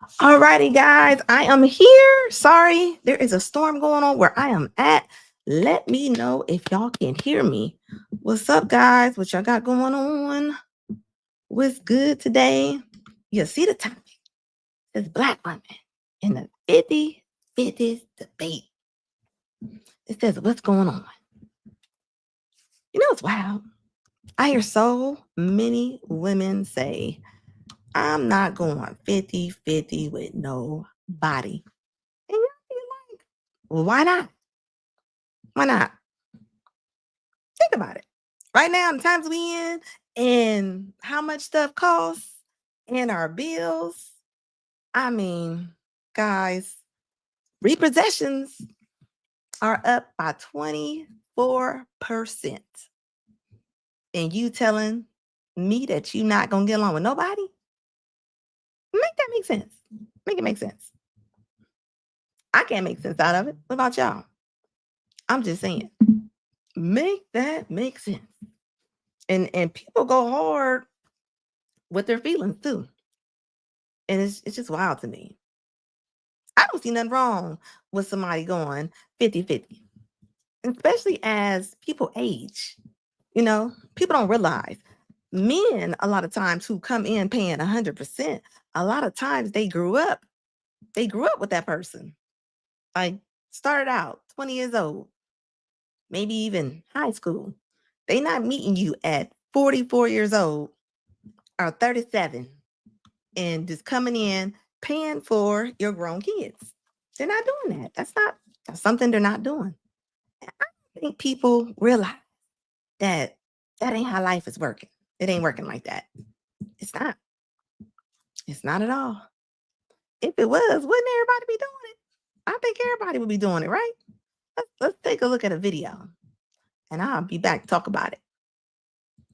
Alrighty, guys, I am here. Sorry, there is a storm going on where I am at. Let me know if y'all can hear me. What's up, guys? What y'all got going on? What's good today? You see the topic. It's Black women in the 50-50 debate. It says, what's going on? You know, it's wild. I hear so many women say, I'm not going 50-50 with nobody. And you're like, well, why not? Why not? Think about it. Right now, in the times we in and how much stuff costs and our bills. I mean, guys, repossessions are up by 24%. And you telling me that you're not going to get along with nobody? Make that make sense. Make it make sense. I can't make sense out of it. What about y'all? I'm just saying, make that make sense. And people go hard with their feelings too. And it's just wild to me. I don't see nothing wrong with somebody going 50-50, especially as people age. You know, people don't realize men, a lot of times, who come in paying 100%, a lot of times they grew up with that person. Like, started out 20 years old, maybe even high school. They not meeting you at 44 years old or 37 and just coming in paying for your grown kids. They're not doing that. That's something they're not doing. And I think people realize that ain't how life is working. It ain't working like that. It's not. It's not at all. If it was, wouldn't everybody be doing it? I think everybody would be doing it, right? Let's take a look at a video, and I'll be back to talk about it.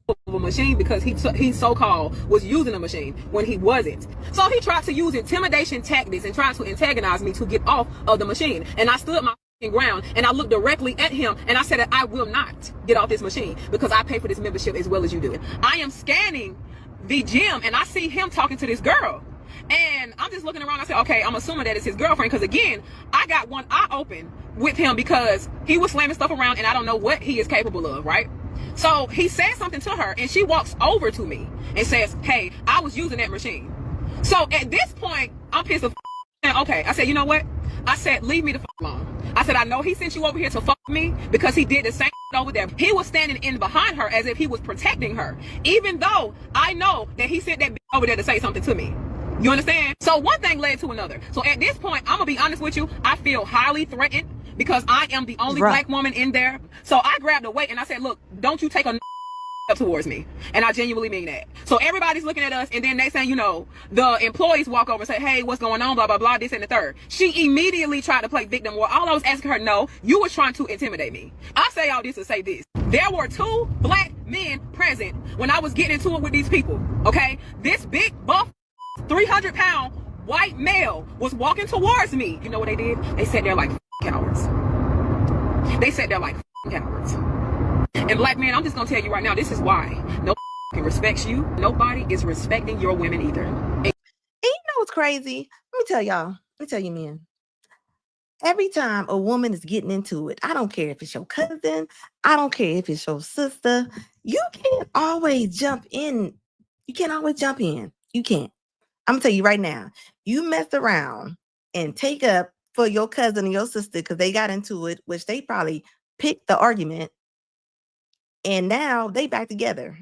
Of a machine because he so-called was using a machine when he wasn't. So he tried to use intimidation tactics and tried to antagonize me to get off of the machine. And I stood my ground and I looked directly at him and I said that I will not get off this machine because I pay for this membership as well as you do. I am scanning the gym and I see him talking to this girl. And I'm just looking around. I said, okay, I'm assuming that it's his girlfriend. Because again, I got one eye open with him because he was slamming stuff around and I don't know what he is capable of, right? So he said something to her and she walks over to me and says, hey, I was using that machine. So at this point, I'm pissed off. Okay, I said, you know what? I said, leave me the alone. I said, I know he sent you over here to fuck me because he did the same over there. He was standing in behind her as if he was protecting her, even though I know that he sent that over there to say something to me. You understand? So one thing led to another. So at this point, I'm gonna be honest with you. I feel highly threatened because I am the only black woman in there. So I grabbed a weight and I said, look, don't you take a step towards me. And I genuinely mean that. So everybody's looking at us and then they saying, you know, the employees walk over and say, hey, what's going on? Blah, blah, blah, this and the third. She immediately tried to play victim. Well, all I was asking her, no, you were trying to intimidate me. I say all this to say this. There were two black men present when I was getting into it with these people. Okay? This big buff 300-pound white male was walking towards me. You know what they did? They sat there like cowards. They sat there like cowards. And black men, I'm just gonna tell you right now, this is why nobody respects you. Nobody is respecting your women either. And you know what's crazy? Let me tell y'all. Let me tell you, men. Every time a woman is getting into it, I don't care if it's your cousin, I don't care if it's your sister, you can't always jump in. You can't always jump in. You can't. I'm gonna tell you right now, you mess around and take up for your cousin and your sister because they got into it, which they probably picked the argument, and now they back together.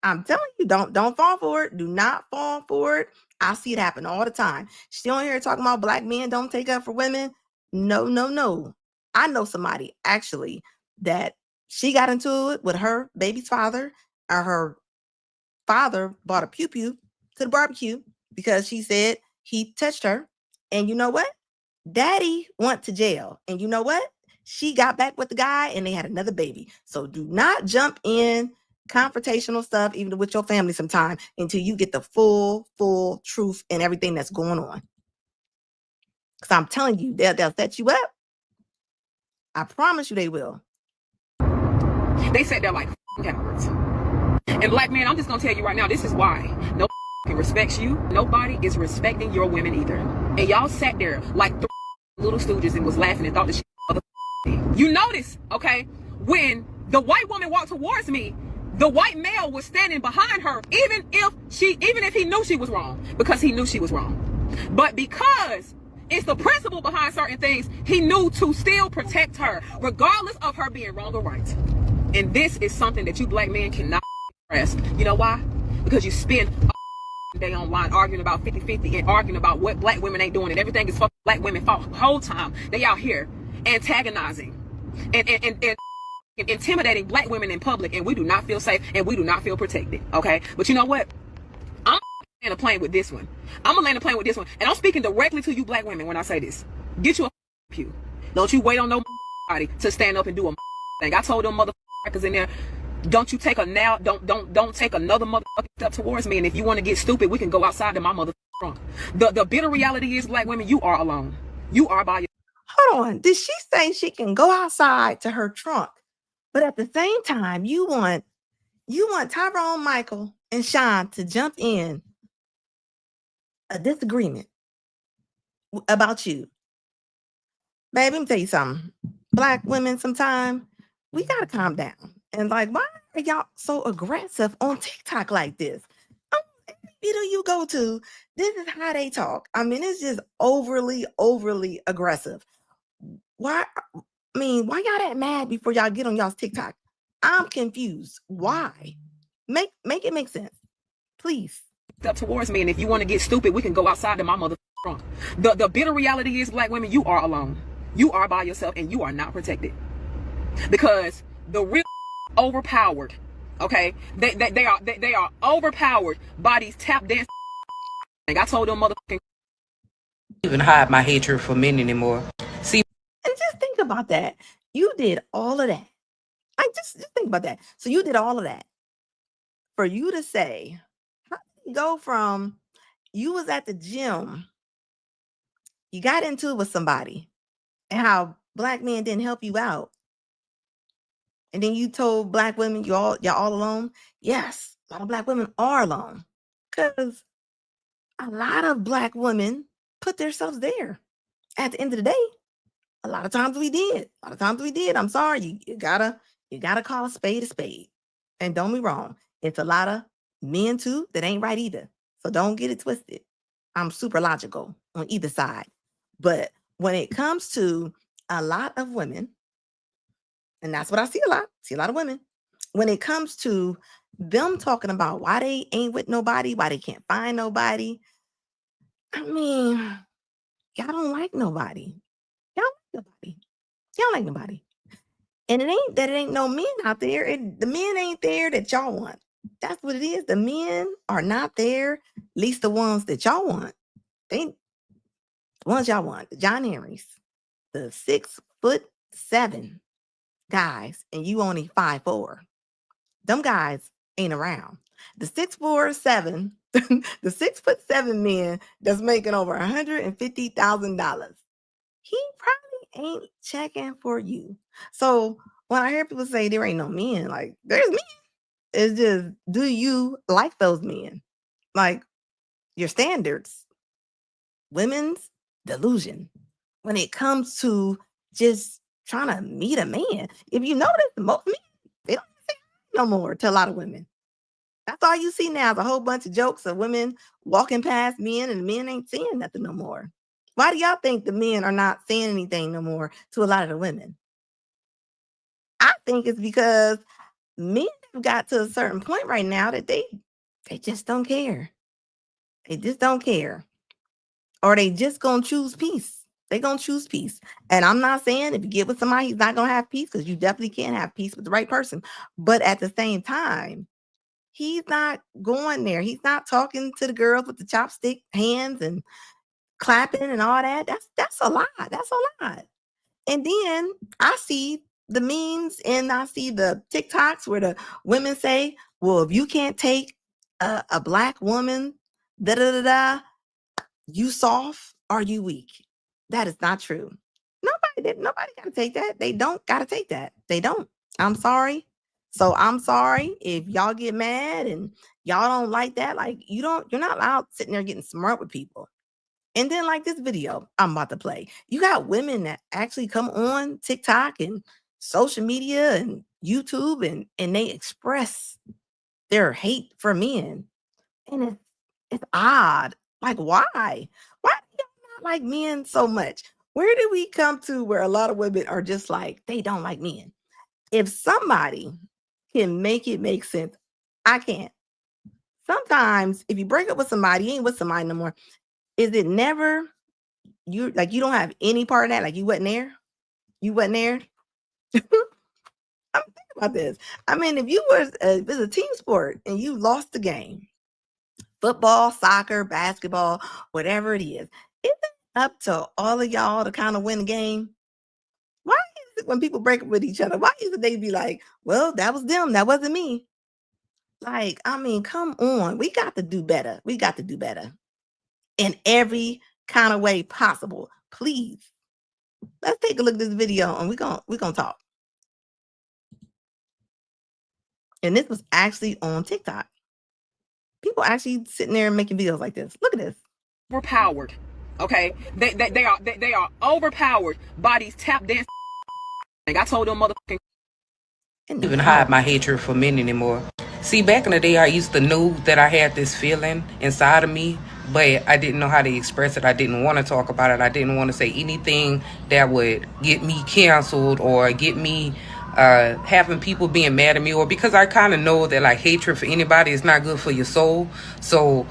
I'm telling you, don't fall for it. Do not fall for it. I see it happen all the time. She on here talking about black men don't take up for women. No, no, no. I know somebody actually that she got into it with her baby's father, or her father bought a pew-pew to the barbecue because she said he touched her. And you know what? Daddy went to jail. And you know what? She got back with the guy and they had another baby. So do not jump in confrontational stuff, even with your family sometime, until you get the full truth and everything that's going on. Because I'm telling you, they'll set you up. I promise you they will. They sat there like cowards. And black men, I'm just gonna tell you right now, this is why nobody respects you, nobody is respecting your women either. And y'all sat there like little stooges and was laughing and thought this shit was thing. You notice, okay, when the white woman walked towards me, the white male was standing behind her, even if he knew she was wrong, because he knew she was wrong. But because it's the principle behind certain things, he knew to still protect her, regardless of her being wrong or right. And this is something that you black men cannot grasp. You know why? Because you spend a day online arguing about 50-50 and arguing about what black women ain't doing, and everything is fucking black women fault. The whole time they out here antagonizing and intimidating black women in public, and we do not feel safe and we do not feel protected. Okay, but you know what? I'm land a plane with this one. I'm gonna land a plane with this one, and I'm speaking directly to you black women when I say this. Get you a pew. Don't you wait on nobody to stand up and do a thing. I told them motherfuckers in there, don't you take a now, don't take another motherfucking step towards me. And if you want to get stupid, we can go outside to my motherfucking trunk. The bitter reality is, black women, you are alone. You are by yourself. Hold on. Did she say she can go outside to her trunk? But at the same time, you want Tyrone, Michael, and Sean to jump in a disagreement about you. Babe, let me tell you something. Black women, sometimes we gotta calm down. And like, why are y'all so aggressive on TikTok like this? Every video you go to, this is how they talk. I mean, it's just overly aggressive. Why y'all that mad before y'all get on y'all's TikTok? I'm confused. Why? Make it make sense, please. Step towards me, and if you want to get stupid, we can go outside to my motherfucking trunk. The bitter reality is, black women, you are alone. You are by yourself, and you are not protected. Because the real overpowered, okay? They are overpowered by these tap dance. I told them motherfucking even hide my hatred for men anymore. See, and just think about that. You did all of that. Just think about that. So you did all of that for you to say, how did you go from you was at the gym, you got into it with somebody, and how black men didn't help you out, and then you told black women y'all all alone? Yes, a lot of black women are alone because a lot of black women put themselves there. At the end of the day, a lot of times we did. I'm sorry. You gotta call a spade. And don't be wrong, it's a lot of men too that ain't right either. So don't get it twisted. I'm super logical on either side. But when it comes to a lot of women, and that's what I see a lot of women, when it comes to them talking about why they ain't with nobody, why they can't find nobody. I mean, y'all don't like nobody. Y'all don't like nobody. And it ain't no men out there. The men ain't there that y'all want. That's what it is. The men are not there, at least the ones that y'all want. The ones y'all want, the John Henrys, the 6'7" guys, and you only 5'4". Them guys ain't around. The 6'4", the 6'7" men that's making over $150,000. He probably ain't checking for you. So when I hear people say there ain't no men, like, there's men. It's just, do you like those men? Like, your standards. Women's delusion when it comes to just trying to meet a man. If you notice, most men, they don't say no more to a lot of women. That's all you see now is a whole bunch of jokes of women walking past men, and the men ain't saying nothing no more. Why do y'all think the men are not saying anything no more to a lot of the women? I think it's because men have got to a certain point right now that they just don't care. They just don't care. Or they just gonna choose peace. They gonna choose peace. And I'm not saying if you get with somebody, he's not gonna have peace, because you definitely can't have peace with the right person. But at the same time, he's not going there. He's not talking to the girls with the chopstick hands and clapping and all that. That's a lot. That's a lot. And then I see the memes and I see the TikToks where the women say, well, if you can't take a black woman, you soft or you weak. That is not true. Nobody got to take that. They don't got to take that. They don't. I'm sorry. So I'm sorry if y'all get mad and y'all don't like that. Like you're not allowed sitting there getting smart with people. And then like this video I'm about to play, you got women that actually come on TikTok and social media and YouTube and they express their hate for men. And it's odd. Like why? Why do y'all not like men so much? Where did we come to where a lot of women are just like they don't like men? If somebody can make it make sense, I can't. Sometimes if you break up with somebody, you ain't with somebody no more. Is it never you like you don't have any part of that? Like you wasn't there? You wasn't there? I'm thinking about this. I mean, if you was if it's a team sport and you lost the game, football, soccer, basketball, whatever it is up to all of y'all to kind of win the game? Why is it when people break up with each other, why is it they be like, well, that was them, that wasn't me? Like, I mean, come on. We got to do better. We got to do better in every kind of way possible. Please. Let's take a look at this video and we're gonna talk. And this was actually on TikTok. People actually sitting there making videos like this. Look at this. Overpowered. Okay, they are overpowered by these tap dance. Like I told them motherfucking. Even hide my hatred for men anymore. See, back in the day, I used to know that I had this feeling inside of me, but I didn't know how to express it. I didn't want to talk about it. I didn't want to say anything that would get me canceled or get me having people being mad at me, or because I kind of know that like hatred for anybody is not good for your soul. So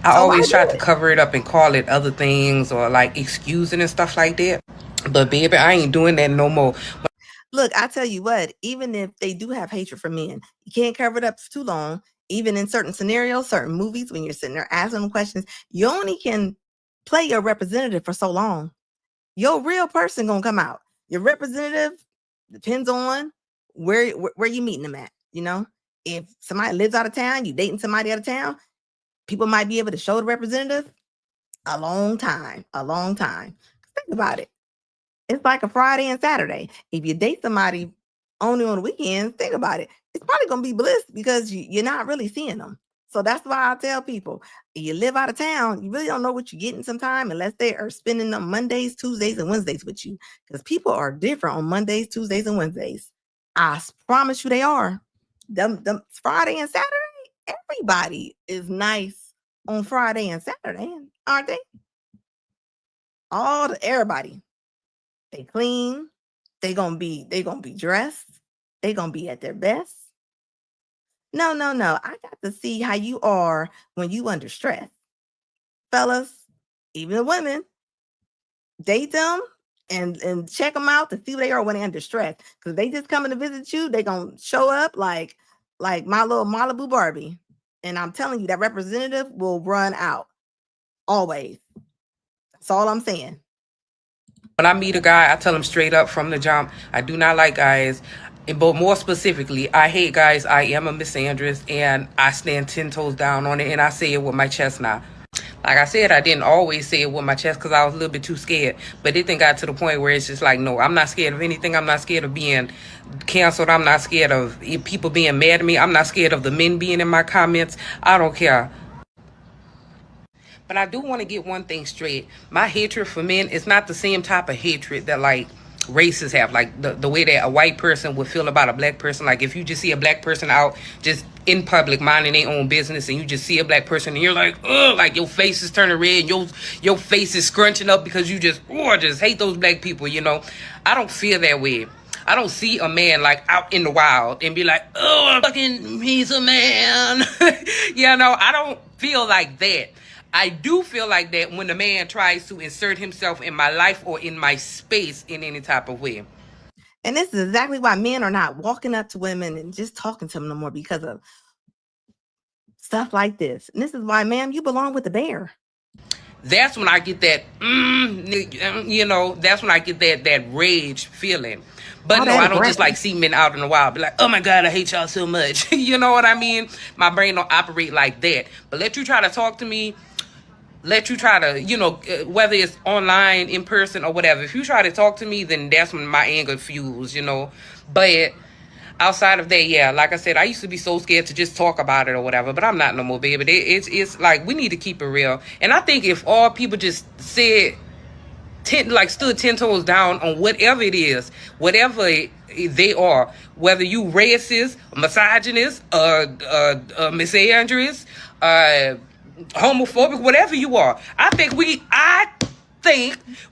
I always tried to cover it up and call it other things or like excusing and stuff like that. But baby, I ain't doing that no more. Look, I tell you what, even if they do have hatred for men, you can't cover it up for too long. Even in certain scenarios, certain movies, when you're sitting there asking them questions, you only can play your representative for so long. Your real person gonna come out. Your representative depends on where you meeting them at. You know, if somebody lives out of town, you dating somebody out of town, people might be able to show the representative a long time. Think about it. It's like a Friday and Saturday. If you date somebody only on the weekends, think about it. It's probably going to be bliss because you're not really seeing them. So that's why I tell people, if you live out of town, you really don't know what you're getting sometime unless they are spending them Mondays, Tuesdays, and Wednesdays with you. Because people are different on Mondays, Tuesdays, and Wednesdays. I promise you they are. Them Friday and Saturday, everybody is nice on Friday and Saturday, aren't they? Everybody. They clean. They gonna be dressed. They gonna be at their best. No. I got to see how you are when you under stress. Fellas, even the women, date them and check them out to see who they are when they're under stress. Because they just coming to visit you, they gonna show up like my little Malibu Barbie. And I'm telling you, that representative will run out. Always. That's all I'm saying. When I meet a guy, I tell him straight up from the jump, I do not like guys. But more specifically, I hate guys. I am a misandrist, and I stand 10 toes down on it, and I say it with my chest now. Like I said, I didn't always say it with my chest because I was a little bit too scared. But it then got to the point where it's just like, no, I'm not scared of anything. I'm not scared of being canceled. I'm not scared of people being mad at me. I'm not scared of the men being in my comments. I don't care. But I do want to get one thing straight. My hatred for men is not the same type of hatred that like races have. Like the way that a white person would feel about a black person. Like if you just see a black person out just in public minding their own business and you just see a black person and you're like, ugh, like your face is turning red, your face is scrunching up because you just hate those black people, you know. I don't feel that way. I don't see a man like out in the wild and be like, oh, fucking he's a man. You know, I don't feel like that. I do feel like that when a man tries to insert himself in my life or in my space in any type of way. And this is exactly why men are not walking up to women and just talking to them no more, because of stuff like this. And this is why, ma'am, you belong with the bear. That's when I get that, you know, that's when I get that rage feeling. But no, I don't just like see men out in the wild, be like, oh my God, I hate y'all so much. You know what I mean? My brain don't operate like that. But let you try to talk to me, let you try to, you know, whether it's online, in person, or whatever. If you try to talk to me, then that's when my anger fuels, you know. But outside of that, yeah, like I said, I used to be so scared to just talk about it or whatever, but I'm not no more, baby. It's like we need to keep it real. And I think if all people just said stood 10 toes down on whatever it is, whatever they are, whether you racist, misogynist, misandrist, homophobic, whatever you are, I think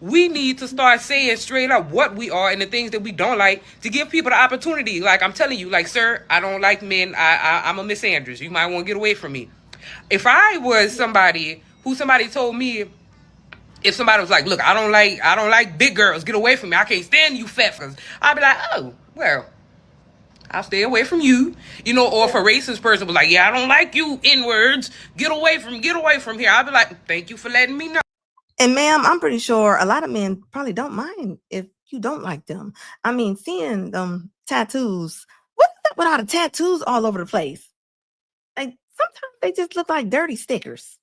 we need to start saying straight up what we are and the things that we don't like, to give people the opportunity. Like I'm telling you, like, sir, I don't like men. I'm a misandrist. You might want to get away from me. If I was somebody told me, if somebody was like, look, I don't like big girls, get away from me, I can't stand you fat fuckers, I'd be like, oh, well, I'll stay away from you. You know, or if a racist person was like, yeah, I don't like you N-words, get away from here, I'd be like, thank you for letting me know. And ma'am, I'm pretty sure a lot of men probably don't mind if you don't like them. I mean, seeing them tattoos, what is that with all the tattoos all over the place? Like, sometimes they just look like dirty stickers.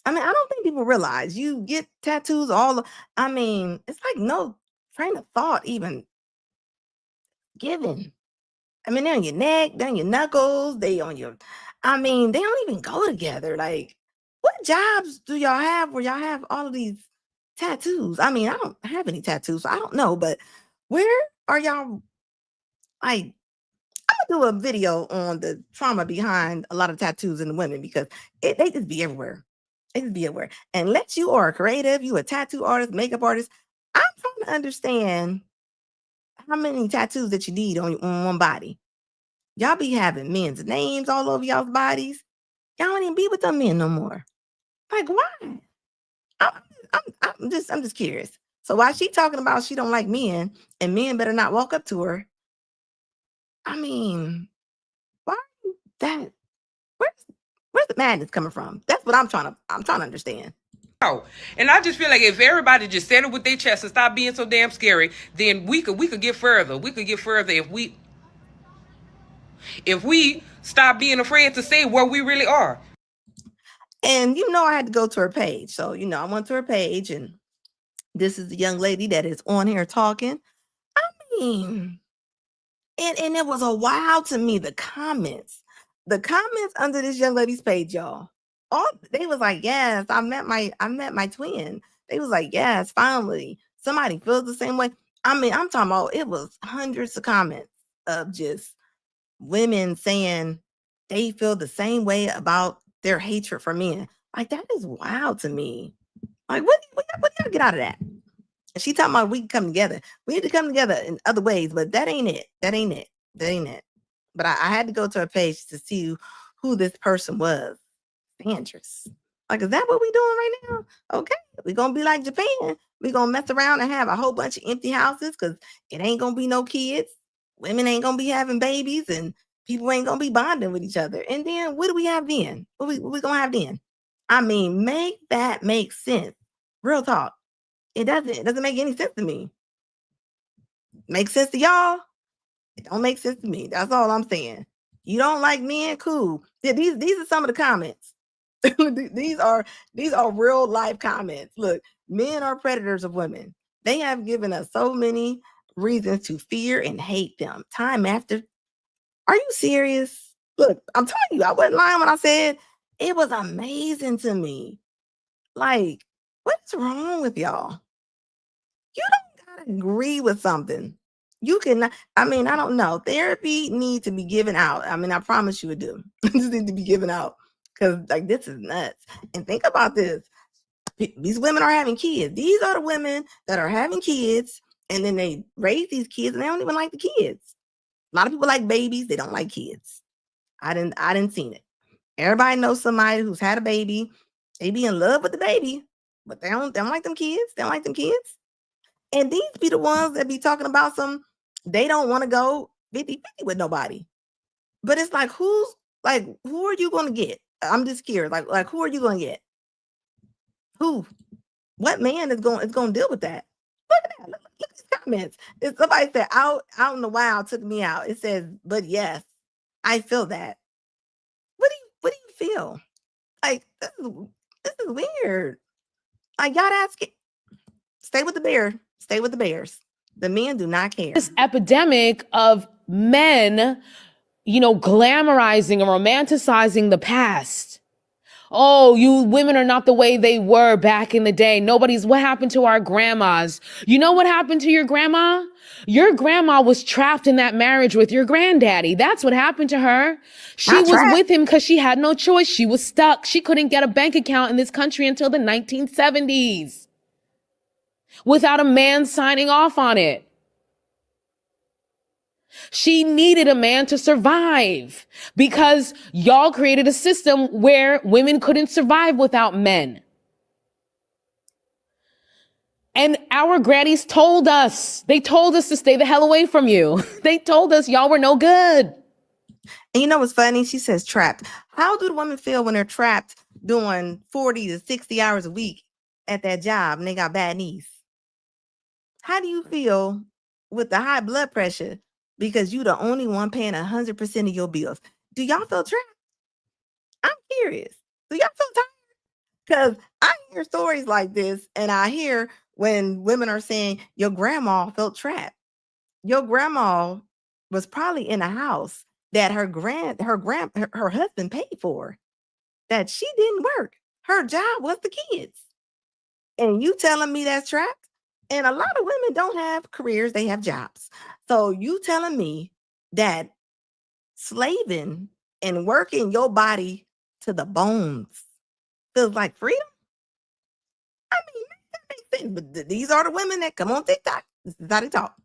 I mean, I don't think people realize you get tattoos I mean, it's like no train of thought even given. I mean, they're on your neck, they're on your knuckles, they don't even go together. Like, what jobs do y'all have where y'all have all of these tattoos? I mean, I don't have any tattoos, so I don't know, but where are y'all? Like, I'm gonna do a video on the trauma behind a lot of tattoos in the women, because they just be everywhere. They just be everywhere. And unless you are creative, you a tattoo artist, makeup artist, I'm trying to understand how many tattoos that you need on one body. Y'all be having men's names all over y'all's bodies. Y'all don't even be with them men no more. Like, why? I'm just curious. So while she talking about she don't like men and men better not walk up to her, I mean, why that? Where's the madness coming from? That's what I'm trying to understand. And I just feel like if everybody just said it with their chest and stop being so damn scary, then we could get further. We could get further if we stop being afraid to say what we really are. And I had to go to her page. So, I went to her page, and this is the young lady that is on here talking. I mean, and it was a wow to me, the comments under this young lady's page, y'all. They was like, yes, I met my twin. They was like, yes, finally somebody feels the same way. I mean, I'm talking about, it was hundreds of comments of just women saying they feel the same way about their hatred for men. Like, that is wild to me. Like, what do y'all get out of that? And she talking about we can come together. We need to come together in other ways, but that ain't it. But I had to go to her page to see who this person was. Andress. Like, is that what we doing right now? Okay, we're gonna be like Japan. We're gonna mess around and have a whole bunch of empty houses, because it ain't gonna be no kids. Women ain't gonna be having babies, and people ain't gonna be bonding with each other. And then what do we have then? What we gonna have then? I mean, make that make sense. Real talk. It doesn't make any sense to me. Make sense to y'all? It don't make sense to me. That's all I'm saying. You don't like men? Cool. Yeah, these are some of the comments. these are real life comments. Look, men are predators of women. They have given us so many reasons to fear and hate them time after. Are you serious? Look, I'm telling you, I wasn't lying when I said it was amazing to me. Like, what's wrong with y'all? You don't gotta agree with something. You can, I mean, I don't know. Therapy needs to be given out. I mean, I promise you it do. It just need to be given out, because like, this is nuts. And think about this. These women are having kids. These are the women that are having kids, and then they raise these kids and they don't even like the kids. A lot of people like babies. They don't like kids. I didn't seen it. Everybody knows somebody who's had a baby. They be in love with the baby, but they don't like them kids. They don't like them kids. And these be the ones that be talking about they don't want to go 50-50 with nobody. But it's like, who are you going to get? I'm just curious. Like who are you going to get? Who? What man is going to deal with that? Look at that. Look at these comments. If somebody said, out in the wild took me out. It says, but yes, I feel that. What do you feel? Like, this is weird. Like, y'all ask it. Stay with the bear. Stay with the bears. The men do not care. This epidemic of men, glamorizing and romanticizing the past. Oh, you women are not the way they were back in the day. What happened to our grandmas? You know what happened to your grandma? Your grandma was trapped in that marriage with your granddaddy. That's what happened to her. She Not was trapped. with him because she had no choice. She was stuck. She couldn't get a bank account in this country until the 1970s without a man signing off on it. She needed a man to survive because y'all created a system where women couldn't survive without men. And our grannies told us to stay the hell away from you. They told us y'all were no good. And you know what's funny? She says trapped. How do the women feel when they're trapped doing 40 to 60 hours a week at that job and they got bad knees? How do you feel with the high blood pressure because you the only one paying 100% of your bills? Do y'all feel trapped? I'm curious. Do y'all feel tired? Because I hear stories like this, and I hear when women are saying your grandma felt trapped. Your grandma was probably in a house that her husband paid for, that she didn't work. Her job was the kids. And you telling me that's trapped? And a lot of women don't have careers, they have jobs. So you telling me that slaving and working your body to the bones feels like freedom? I mean, that makes sense. But these are the women that come on TikTok. This is how they talk.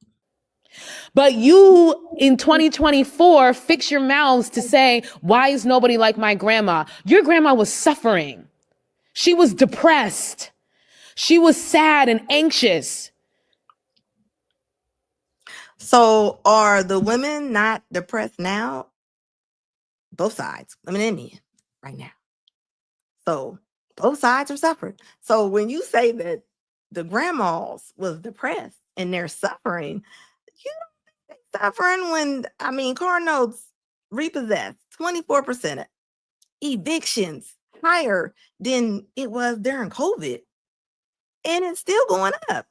But you in 2024 fix your mouths to say, why is nobody like my grandma? Your grandma was suffering. She was depressed. She was sad and anxious. So are the women not depressed now? Both sides, women and men, right now. So both sides are suffering. So when you say that the grandmas was depressed and they're suffering, you don't think they're suffering when, car notes repossessed 24%, evictions higher than it was during COVID. And it's still going up.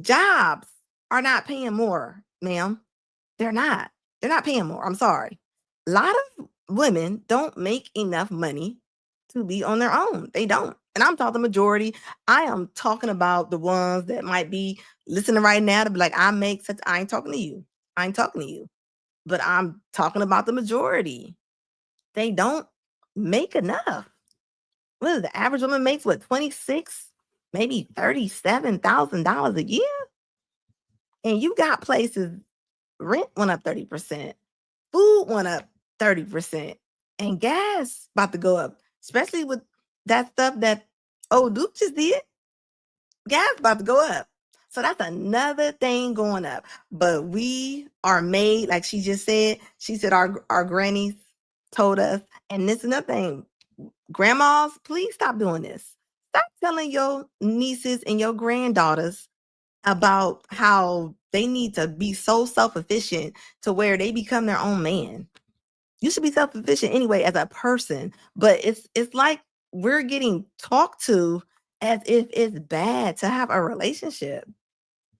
Jobs are not paying more, ma'am. They're not paying more. I'm sorry. A lot of women don't make enough money to be on their own. They don't. And I'm talking majority. I am talking about the ones that might be listening right now to be like, I ain't talking to you. I ain't talking to you. But I'm talking about the majority. They don't make enough. What is the average woman makes? What, 26, maybe $37,000 a year? And you got places, rent went up 30%, food went up 30%, and gas about to go up, especially with that stuff that old Duke just did. Gas about to go up. So that's another thing going up. But we are made, like she just said, our grannies told us, and this is another thing. Grandmas, please stop doing this. Stop telling your nieces and your granddaughters about how they need to be so self-efficient to where they become their own man. You should be self-efficient anyway as a person, but it's like we're getting talked to as if it's bad to have a relationship.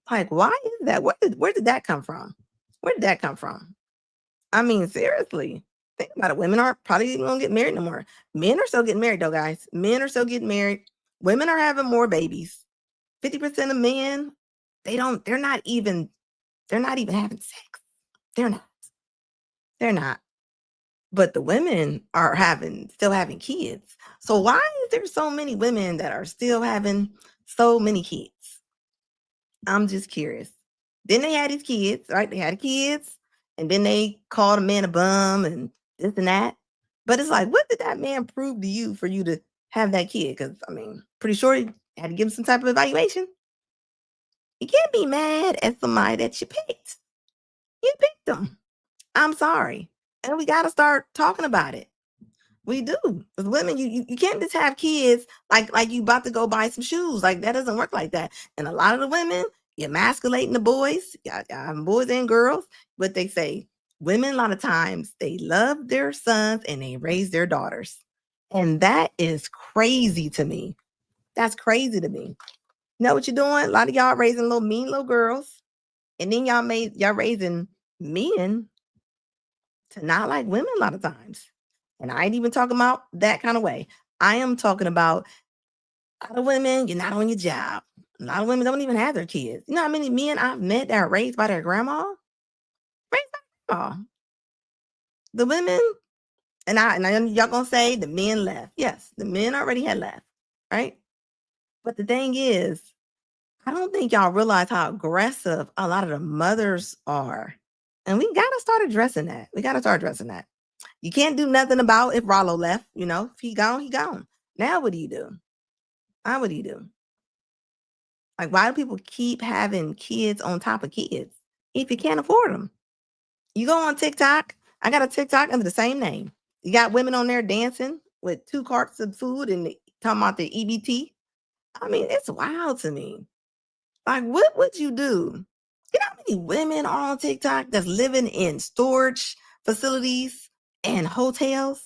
Like, why is that? Where did that come from? Where did that come from? I mean, seriously, think about it. Women aren't probably even gonna get married no more. Men are still getting married though, guys. Men are still getting married. Women are having more babies. 50% of men, they're not even having sex. They're not. But the women are still having kids. So why is there so many women that are still having so many kids? I'm just curious. Then they had these kids, right? They had kids, and then they called a man a bum and this and that. But it's like, what did that man prove to you for you to have that kid? Because pretty sure you had to give him some type of evaluation. You can't be mad at somebody that you picked. You picked them. I'm sorry. And we got to start talking about it. We do. With women, you can't just have kids like you about to go buy some shoes. Like, that doesn't work like that. And a lot of the women, you're emasculating the boys. Boys and girls. But they say women, a lot of times, they love their sons and they raise their daughters. And that is crazy to me. That's crazy to me. You know what you're doing? A lot of y'all raising mean little girls. And then y'all raising men to not like women a lot of times. And I ain't even talking about that kind of way. I am talking about a lot of women, you're not on your job. A lot of women don't even have their kids. You know how many men I've met that are raised by their grandma? Raised by grandma. The women, and I know y'all gonna say the men left. Yes, the men already had left, right? But the thing is, I don't think y'all realize how aggressive a lot of the mothers are. And we gotta start addressing that. We gotta start addressing that. You can't do nothing about if Rollo left, you know. If he gone, he gone. Now what do you do? Now what do you do? Like, why do people keep having kids on top of kids if you can't afford them? You go on TikTok. I got a TikTok under the same name. You got women on there dancing with 2 carts of food and talking about the EBT. I mean, it's wild to me. Like, what would you do? You know how many women are on TikTok that's living in storage facilities and hotels?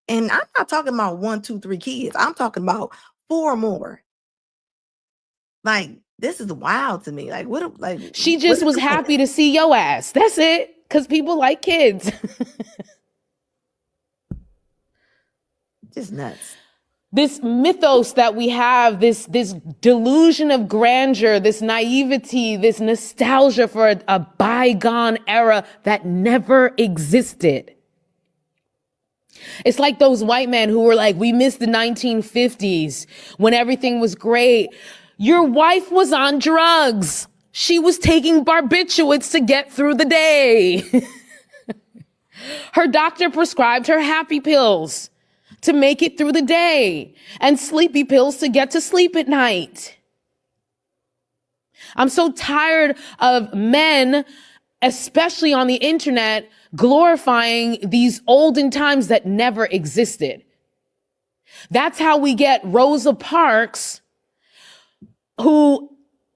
And I'm not talking about 1, 2, 3 kids. I'm talking about 4 more. Like, this is wild to me. Like, She just was happy to see your ass. That's it. Because people like kids. Just nuts. This mythos that we have, this delusion of grandeur, this naivety, this nostalgia for a bygone era that never existed. It's like those white men who were like, we miss the 1950s when everything was great. Your wife was on drugs. She was taking barbiturates to get through the day. Her doctor prescribed her happy pills to make it through the day and sleepy pills to get to sleep at night. I'm so tired of men, especially on the internet, glorifying these olden times that never existed. That's how we get Rosa Parks, who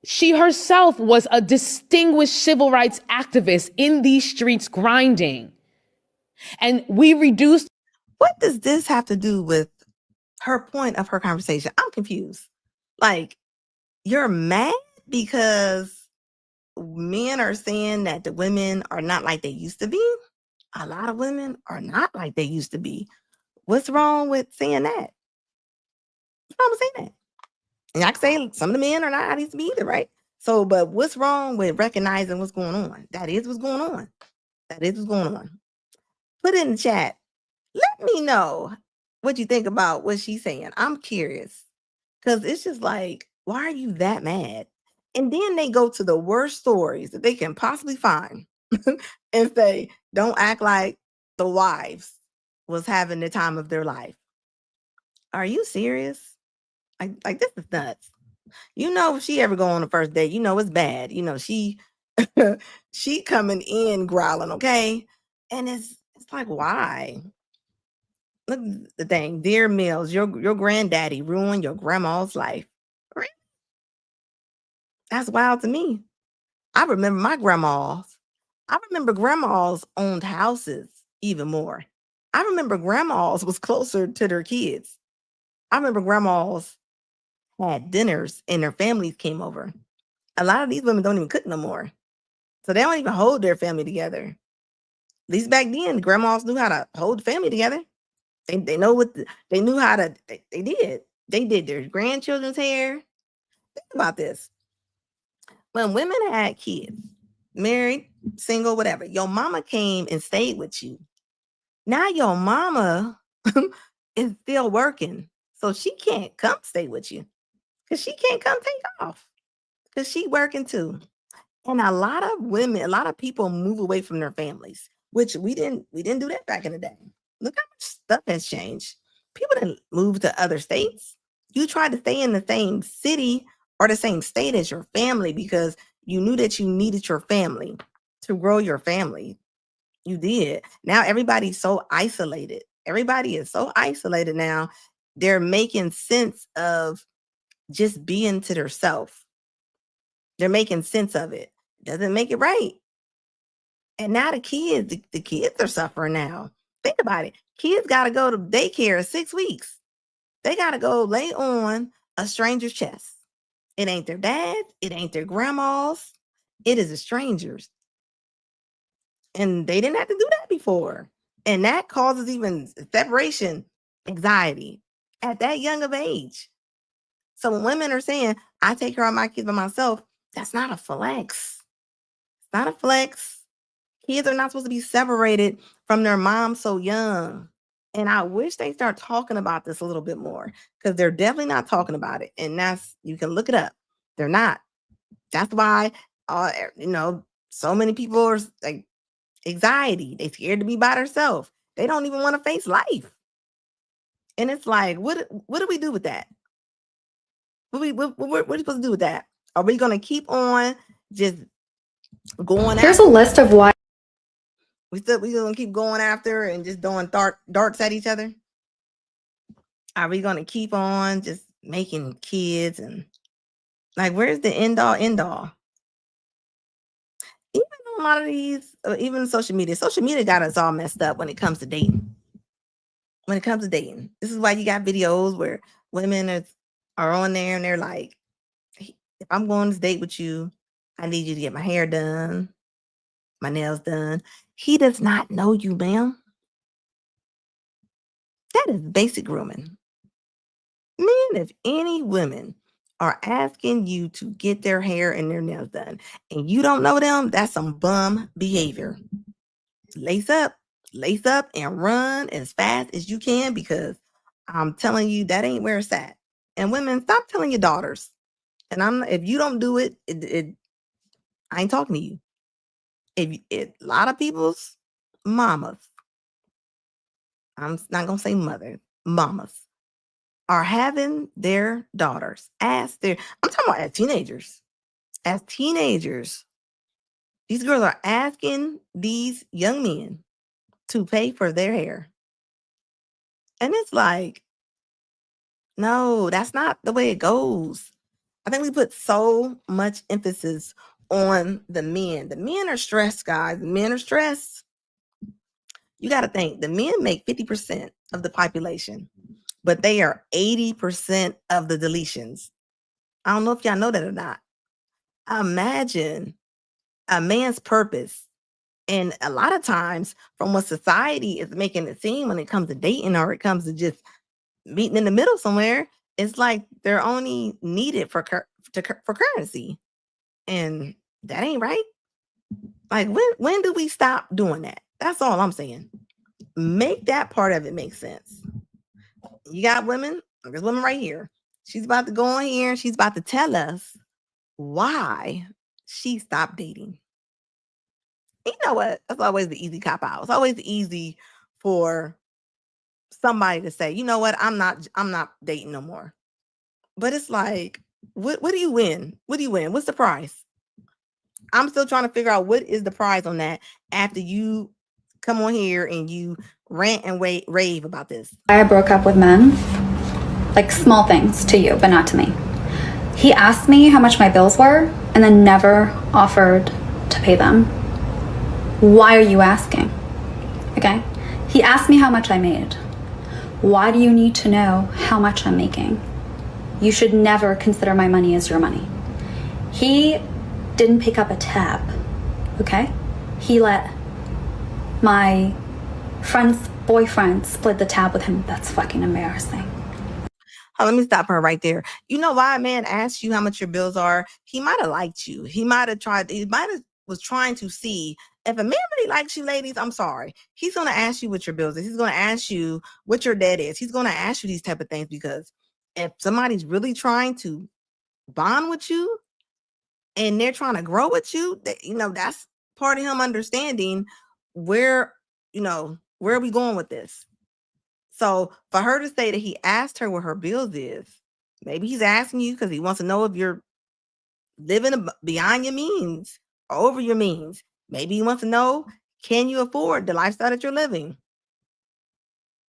she herself was a distinguished civil rights activist in these streets grinding. And we reduced. What does this have to do with her point of her conversation? I'm confused. Like, you're mad because men are saying that the women are not like they used to be? A lot of women are not like they used to be. What's wrong with saying that? What's wrong with saying that? And I can say some of the men are not how they used to be either, right? So, but what's wrong with recognizing what's going on? That is what's going on. That is what's going on. Put it in the chat. Let me know what you think about what she's saying. I'm curious. Because it's just like, why are you that mad? And then they go to the worst stories that they can possibly find and say, don't act like the wives was having the time of their life. Are you serious? Like this is nuts. You know, if she ever go on the first date, you know it's bad. You know, she coming in growling, okay? And it's like, why? Look at the thing. Dear Mills, your granddaddy ruined your grandma's life. Really? That's wild to me. I remember my grandmas. I remember grandmas owned houses even more. I remember grandmas was closer to their kids. I remember grandmas had dinners and their families came over. A lot of these women don't even cook no more. So they don't even hold their family together. At least back then, grandmas knew how to hold the family together. They know what they knew how to. They did. They did their grandchildren's hair. Think about this. When women had kids, married, single, whatever, your mama came and stayed with you. Now your mama is still working, so she can't come stay with you because she can't come take off because she working too. And a lot of women, a lot of people move away from their families, which we didn't do that back in the day. Look how much stuff has changed. People didn't move to other states. You tried to stay in the same city or the same state as your family because you knew that you needed your family to grow your family. You did. Now everybody's so isolated. Everybody is so isolated now. They're making sense of just being to themselves. They're making sense of it. Doesn't make it right. And now the kids are suffering now. Think about it. Kids got to go to daycare 6 weeks. They got to go lay on a stranger's chest. It ain't their dad. It ain't their grandmas. It is a stranger's. And they didn't have to do that before. And that causes even separation anxiety at that young of age. So when women are saying, I take care of my kids by myself, that's not a flex. It's not a flex. Kids are not supposed to be separated from their mom so young. And I wish they start talking about this a little bit more, because they're definitely not talking about it. And that's, you can look it up. They're not. That's why, so many people are like, anxiety. They scared to be by themselves. They don't even want to face life. And it's like, what do we do with that? What are we supposed to do with that? Are we going to keep on just going Here's a after? list of why We going to keep going after and just throwing darts at each other? Are we going to keep on just making kids? And like, where's the end all? Even a lot of these, even social media got us all messed up when it comes to dating. This is why you got videos where women are on there and they're like, if I'm going on this date with you, I need you to get my hair done, my nails done. He does not know you, ma'am. That is basic grooming. Men, if any women are asking you to get their hair and their nails done and you don't know them, that's some bum behavior. Lace up and run as fast as you can, because I'm telling you, that ain't where it's at. And women, stop telling your daughters. And if you don't do it, I ain't talking to you. A lot of people's mamas, I'm not gonna say mothers, mamas, are having their daughters I'm talking about as teenagers. As teenagers, these girls are asking these young men to pay for their hair. And it's like, no, that's not the way it goes. I think we put so much emphasis on the men. The men are stressed, guys. The men are stressed. You got to think, the men make 50% of the population, but they are 80% of the deletions. I don't know if y'all know that or not. Imagine a man's purpose. And a lot of times, from what society is making it seem when it comes to dating, or it comes to just meeting in the middle somewhere, it's like they're only needed for currency. And that ain't right. Like, when do we stop doing that? That's all I'm saying. Make that part of it make sense. You got women, there's women right here. She's about to go on here and she's about to tell us why she stopped dating. You know what? That's always the easy cop out. It's always easy for somebody to say, you know what, I'm not dating no more. But it's like, what do you win? What do you win? What's the prize? I'm still trying to figure out what is the prize on that after you come on here and you rant and rave about this. I broke up with men, like small things to you, but not to me. He asked me how much my bills were and then never offered to pay them. Why are you asking? Okay? He asked me how much I made. Why do you need to know how much I'm making? You should never consider my money as your money. He didn't pick up a tab, okay? He let my friend's boyfriend split the tab with him. That's fucking embarrassing. Oh, let me stop her right there. You know why a man asked you how much your bills are? He might have liked you. He might have was trying to see if a man really likes you, ladies. I'm sorry. He's going to ask you what your bills is. He's going to ask you what your debt is. He's going to ask you these type of things, because if somebody's really trying to bond with you and they're trying to grow with you, that's part of him understanding where are we going with this? So for her to say that he asked her what her bills is, maybe he's asking you because he wants to know if you're living beyond your means or over your means. Maybe he wants to know, can you afford the lifestyle that you're living?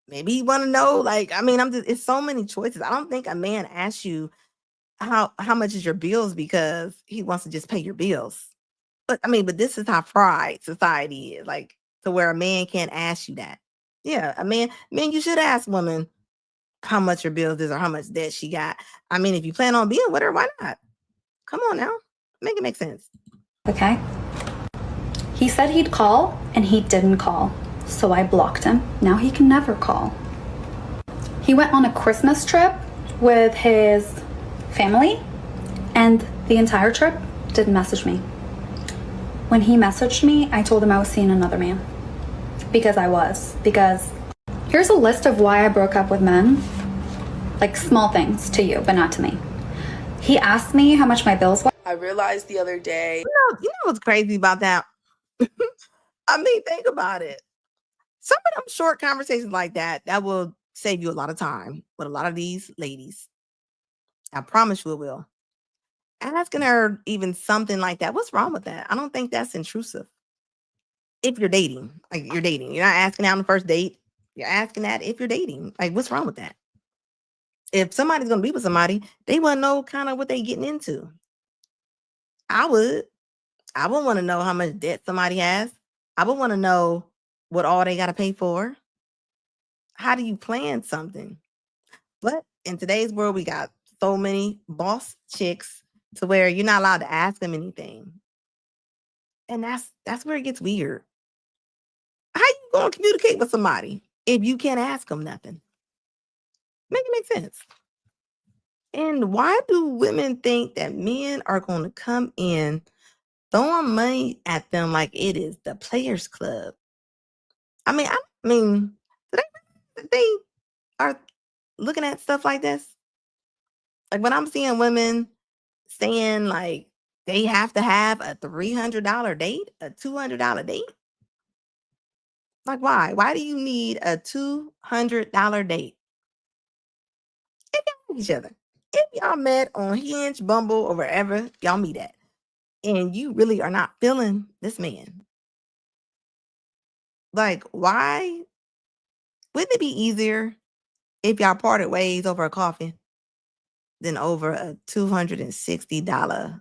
Maybe you want to know, it's so many choices. I don't think a man asks you how much is your bills because he wants to just pay your bills. But this is how pride society is, like, to where a man can't ask you that. Yeah, a man, you should ask women how much her bills is or how much debt she got. If you plan on being with her, why not? Come on now, make it make sense. Okay? He said he'd call, and he didn't call. So I blocked him. Now he can never call. He went on a Christmas trip with his family, and the entire trip didn't message me. When he messaged me, I told him I was seeing another man. Because I was. Because here's a list of why I broke up with men. Like small things to you, but not to me. He asked me how much my bills were. I realized the other day. You know what's crazy about that? I mean, think about it. Some of them short conversations like that will save you a lot of time with a lot of these ladies. I promise you it will. Asking her even something like that, what's wrong with that? I don't think that's intrusive. If you're dating, like you're dating, you're not asking out on the first date. You're asking that if you're dating. Like, what's wrong with that? If somebody's gonna be with somebody, they want to know kind of what they getting into. I would want to know how much debt somebody has. I would want to know what all they got to pay for. How do you plan something? But in today's world, we got so many boss chicks to where you're not allowed to ask them anything. And that's where it gets weird. How you going to communicate with somebody if you can't ask them nothing? Make it make sense. And why do women think that men are going to come in throwing money at them like it is the Players Club? I mean, they are looking at stuff like this. Like when I'm seeing women saying like they have to have a $300 date, a $200 date. Like why? Why do you need a $200 date? If y'all like each other, if y'all met on Hinge, Bumble, or wherever y'all meet at, and you really are not feeling this man, like why? Wouldn't it be easier if y'all parted ways over a coffee than over a $260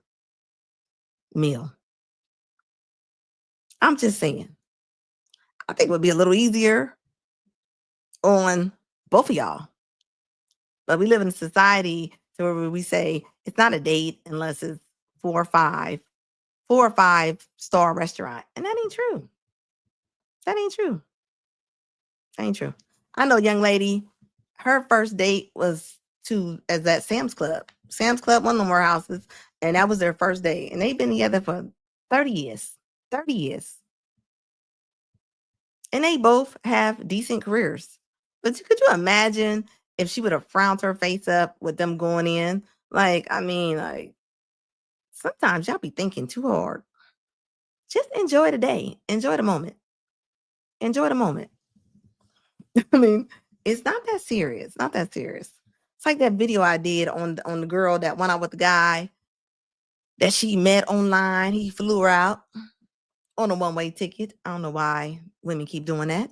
meal? I'm just saying. I think it would be a little easier on both of y'all. But we live in a society where we say it's not a date unless it's 4 or 5 star restaurant. And that ain't true. That ain't true. That ain't true. I know a young lady, her first date was at Sam's Club. Sam's Club, one of them warehouses, and that was their first date. And they've been together for 30 years. 30 years. And they both have decent careers. But could you imagine if she would have frowned her face up with them going in? Like, I mean, like, sometimes y'all be thinking too hard. Just enjoy the day. Enjoy the moment. Enjoy the moment. I mean, it's not that serious. Not that serious. It's like that video I did on the girl that went out with the guy that she met online. He flew her out on a one-way ticket. I don't know why women keep doing that.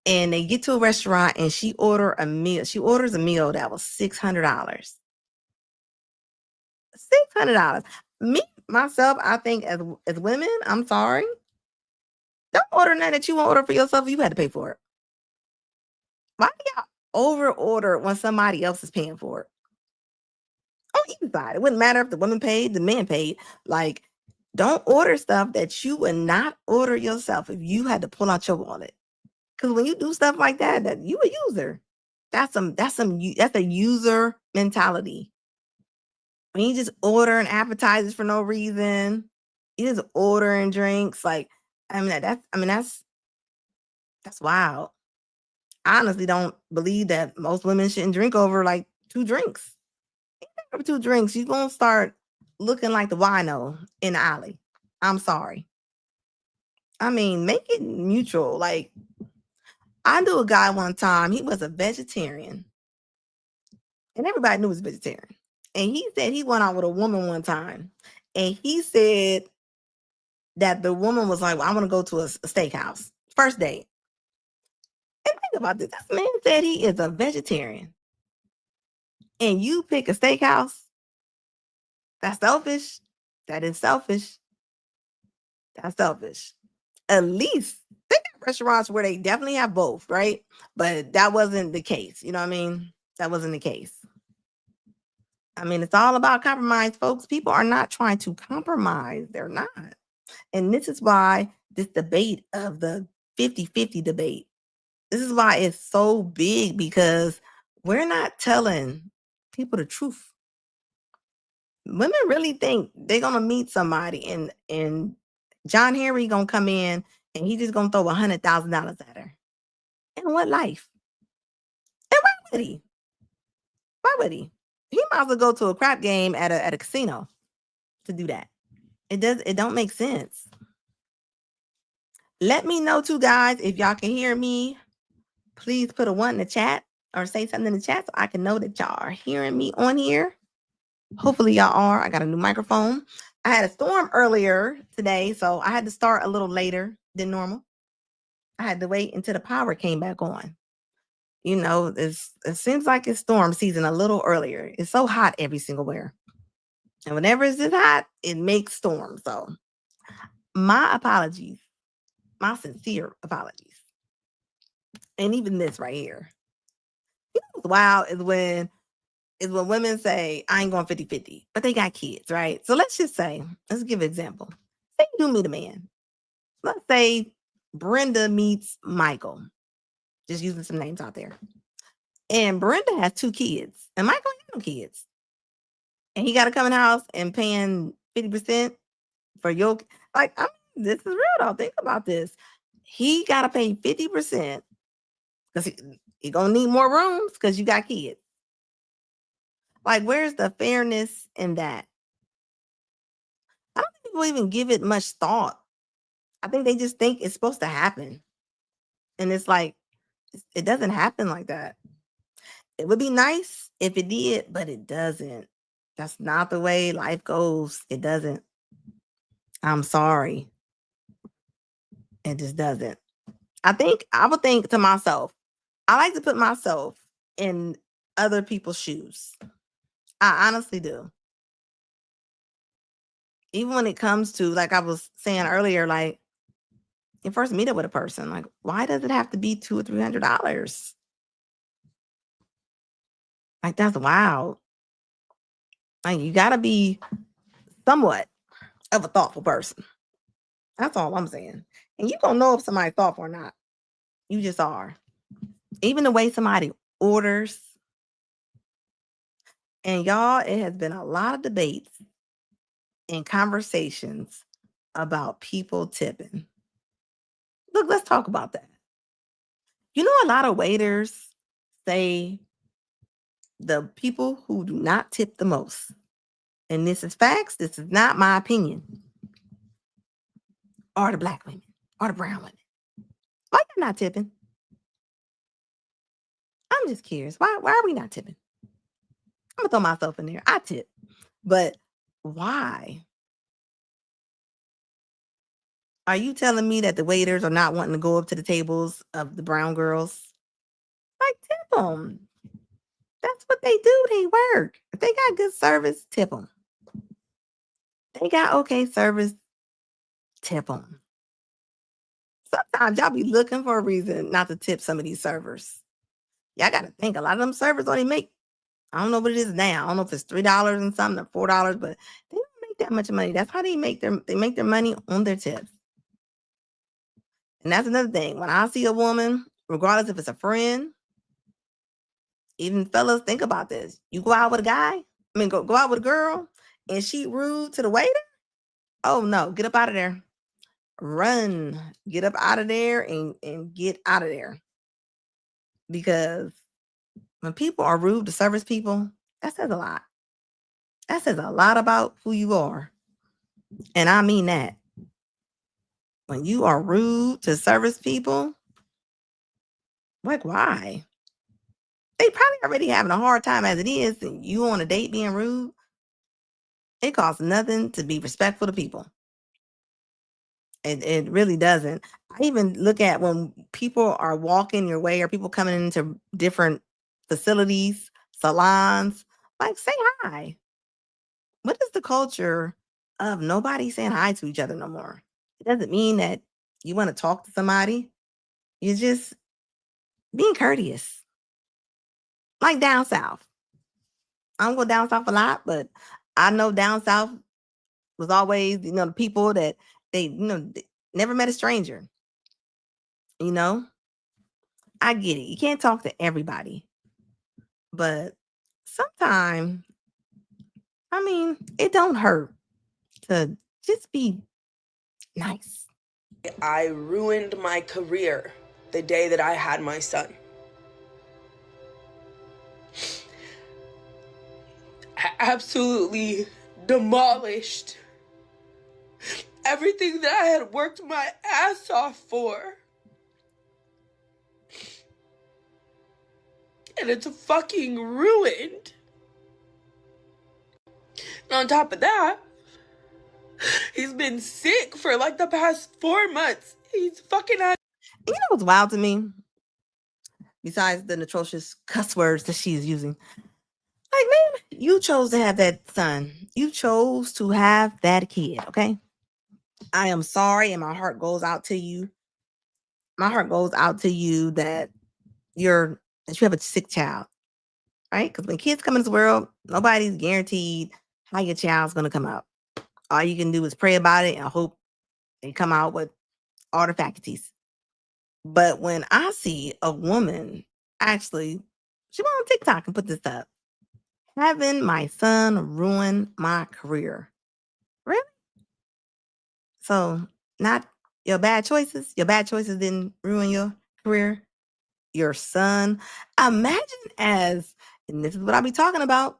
And they get to a restaurant and she orders a meal. She orders a meal that was $600. $600. Me, myself, I think as women, I'm sorry. Don't order nothing that you won't order for yourself. You had to pay for it. Why do y'all over order when somebody else is paying for it? On either side. It wouldn't matter if the woman paid, the man paid. Like, don't order stuff that you would not order yourself if you had to pull out your wallet. Because when you do stuff like that you a user. That's a user mentality. When you just ordering appetizers for no reason, you just ordering drinks. Like, that's wild. I honestly don't believe that most women shouldn't drink over like 2 drinks. Over 2 drinks, you're gonna start looking like the wino in the alley. I'm sorry. I mean, make it mutual. Like, I knew a guy one time, he was a vegetarian. And everybody knew he was vegetarian. And he said he went out with a woman one time. And he said that the woman was like, well, I want to go to a steakhouse. First date. And think about this. This man said he is a vegetarian. And you pick a steakhouse. That's selfish. That is selfish. That's selfish. At least they got restaurants where they definitely have both, right? But that wasn't the case. You know what I mean? That wasn't the case. I mean, it's all about compromise, folks. People are not trying to compromise. They're not. And this is why this debate of the 50-50 debate, this is why it's so big, because we're not telling people the truth. Women really think they're gonna meet somebody and John Henry gonna come in and he just gonna throw $100,000 at her. In what life? And why would he? Why would he? He might as well go to a crap game at a casino to do that. It don't make sense. Let me know too, guys, if y'all can hear me. Please put a 1 in the chat or say something in the chat so I can know that y'all are hearing me on here. Hopefully y'all are. I got a new microphone. I had a storm earlier today, so I had to start a little later than normal. I had to wait until the power came back on. You know, it seems like it's storm season a little earlier. It's so hot every single where. And whenever it's this hot, it makes storms. So my apologies. My sincere apologies. And even this right here. You know what's wild is when women say, I ain't going 50-50, but they got kids, right? So let's just say, let's give an example. Say you do meet a man. Let's say Brenda meets Michael. Just using some names out there. And Brenda has 2 kids. And Michael has no kids. And he got to come in the house and paying 50% for your, like, this is real though. Think about this. He got to pay 50% because he going to need more rooms because you got kids. Like, where's the fairness in that? I don't think people even give it much thought. I think they just think it's supposed to happen. And it's like, it doesn't happen like that. It would be nice if it did, but it doesn't. That's not the way life goes. It doesn't. I'm sorry. It just doesn't. I would think to myself, I like to put myself in other people's shoes. I honestly do. Even when it comes to, like I was saying earlier, like, you first meet up with a person, like, why does it have to be $200 or $300? Like, that's wild. Like, you got to be somewhat of a thoughtful person. That's all I'm saying. And you don't know if somebody's thoughtful or not. You just are. Even the way somebody orders. And y'all, it has been a lot of debates and conversations about people tipping. Look, let's talk about that. You know, a lot of waiters say the people who do not tip the most, and this is facts, this is not my opinion, are the Black women, are the brown women. Why are you not tipping? I'm just curious. Why are we not tipping? I'm gonna throw myself in there. I tip, but why? Are you telling me that the waiters are not wanting to go up to the tables of the brown girls? Like, tip them. That's what they do. They work. If they got good service, tip them. They got okay service, tip them. Sometimes y'all be looking for a reason not to tip some of these servers. Y'all got to think a lot of them servers only make, I don't know what it is now. I don't know if it's $3 and something or $4, but they don't make that much money. That's how they make their money on their tips. And that's another thing. When I see a woman, regardless if it's a friend, even fellas, think about this. You go out with a guy, go out with a girl, and she rude to the waiter. Oh no, get up out of there. Run. Get up out of there and get out of there. Because when people are rude to service people, that says a lot. That says a lot about who you are. And I mean that. When you are rude to service people, like, why? They probably already having a hard time as it is, and you on a date being rude. It costs nothing to be respectful to people. It really doesn't. I even look at when people are walking your way or people coming into different facilities, salons, like, say hi. What is the culture of nobody saying hi to each other no more? It doesn't mean that you want to talk to somebody. You're just being courteous. Like down south. I don't go down south a lot, but I know down south was always, the people that they never met a stranger. You know, I get it. You can't talk to everybody, but sometimes, I mean, it don't hurt to just be nice. I ruined my career the day that I had my son. I absolutely demolished everything that I had worked my ass off for. And it's fucking ruined. And on top of that, he's been sick for like the past 4 months. He's fucking had. You know what's wild to me? Besides the atrocious cuss words that she's using. Like, man, you chose to have that son. You chose to have that kid, okay? I am sorry, and my heart goes out to you. My heart goes out to you that you have a sick child, right? Because when kids come into the world, nobody's guaranteed how your child's going to come out. All you can do is pray about it and hope they come out with all the faculties. But when I see a woman, actually, she went on TikTok and put this up, having my son ruin my career. Really? So, not your bad choices. Your bad choices didn't ruin your career. Your son. Imagine and this is what I'll be talking about.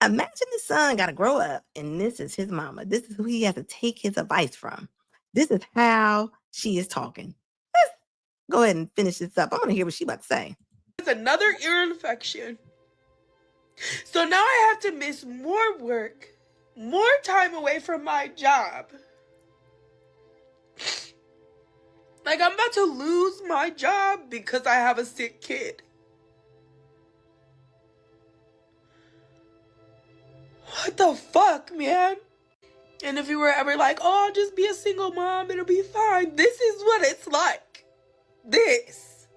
Imagine the son got to grow up and this is his mama. This is who he has to take his advice from. This is how she is talking. Let's go ahead and finish this up. I want to hear what she about to say. It's another ear infection. So now I have to miss more work, more time away from my job. Like, I'm about to lose my job because I have a sick kid. What the fuck, man? And if you were ever like, oh, I'll just be a single mom, it'll be fine. This is what it's like. This.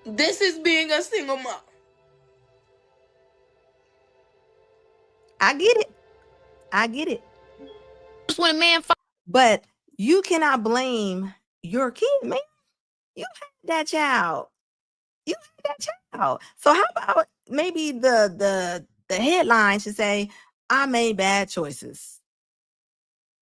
This is being a single mom. I get it. I get it. When a man But you cannot blame your kid, man. You had that child. You had that child. So how about maybe the headline should say, I made bad choices.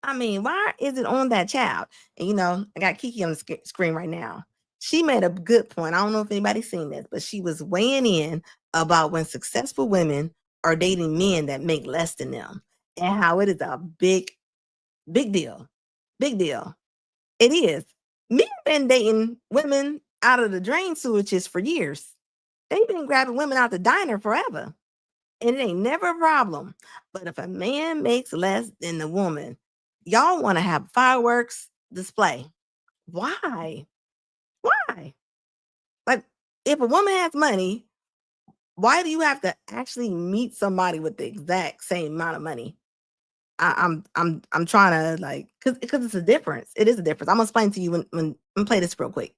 I mean, why is it on that child? And you know, I got Kiki on the screen right now. She made a good point. I don't know if anybody's seen this, but she was weighing in about when successful women are dating men that make less than them and how it is a big deal. Big deal. It is. Men been dating women out of the drain sewages for years. They've been grabbing women out the diner forever. And it ain't never a problem. But if a man makes less than the woman, y'all want to have fireworks display. Why? Why? Like, if a woman has money, why do you have to actually meet somebody with the exact same amount of money? I'm trying to like, because it's a difference. It is a difference. I'm gonna explain to you when play this real quick.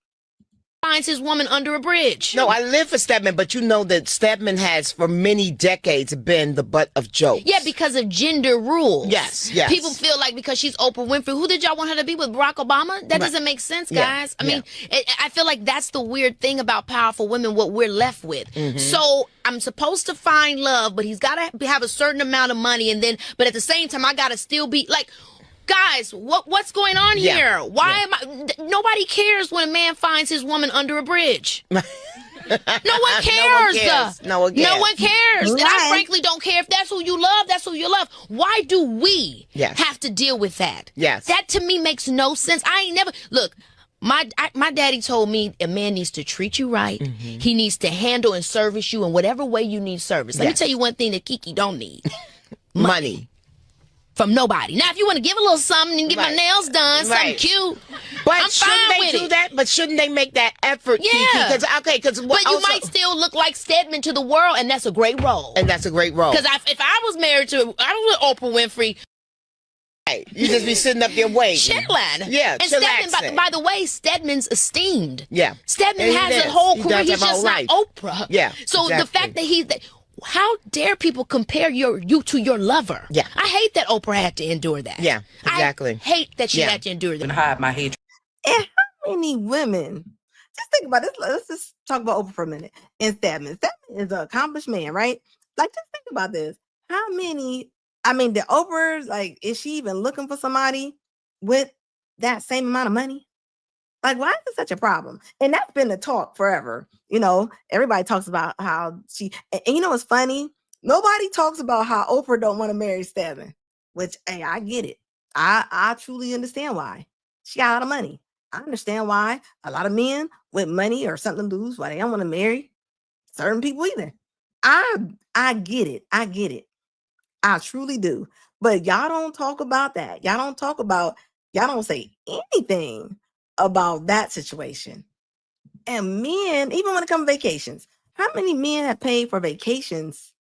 Finds his woman under a bridge. No, I live for Stedman, but you know that Stedman has for many decades been the butt of jokes. Yeah, because of gender rules. Yes. People feel like because she's Oprah Winfrey, who did y'all want her to be with, Barack Obama? That doesn't make sense, guys. I mean, I feel like that's the weird thing about powerful women, what we're left with. So I'm supposed to find love, but he's got to have a certain amount of money, and then, but at the same time, I got to still be like, guys, what's going on here? Why am I? Nobody cares when a man finds his woman under a bridge. No one cares. No one cares. And I frankly don't care if that's who you love. That's who you love. Why do we have to deal with that? Yes. That to me makes no sense. I ain't never look. My daddy told me a man needs to treat you right. He needs to handle and service you in whatever way you need service. Let me tell you one thing that Kiki don't need: money. From nobody. Now, if you want to give a little something and get my nails done, something cute, but I'm shouldn't fine they with do it. that? But shouldn't they make that effort? Yeah. Because but you might still look like Stedman to the world, and that's a great role. And that's a great role. Because if I was married to, I was with Oprah Winfrey. You just be sitting up there waiting. Chilling. Yeah, and Stedman, by the way, Stedman's esteemed. Yeah. Stedman has a whole career. He's just not life. Oprah. Yeah. So the fact that how dare people compare you to your lover? Yeah. I hate that Oprah had to endure that. Yeah, exactly. I hate that she Yeah. had to endure And that. hide my hatred. And how many women? Just think about this. Let's just talk about Oprah for a minute. And Stedman. Stedman is an accomplished man, right? Like, just think about this. How many? I mean, the Oprah, like, is she even looking for somebody with that same amount of money? Like, why is it such a problem? And that's been the talk forever. You know, everybody talks about how she, and you know what's funny? Nobody talks about how Oprah don't want to marry Stedman, which, hey, I get it. I truly understand why. She got a lot of money. I understand why a lot of men with money or something to lose, why they don't want to marry certain people either. I get it. I get it. I truly do. But y'all don't talk about that. Y'all don't say anything about that situation. And men, even when it comes to vacations, how many men have paid for vacations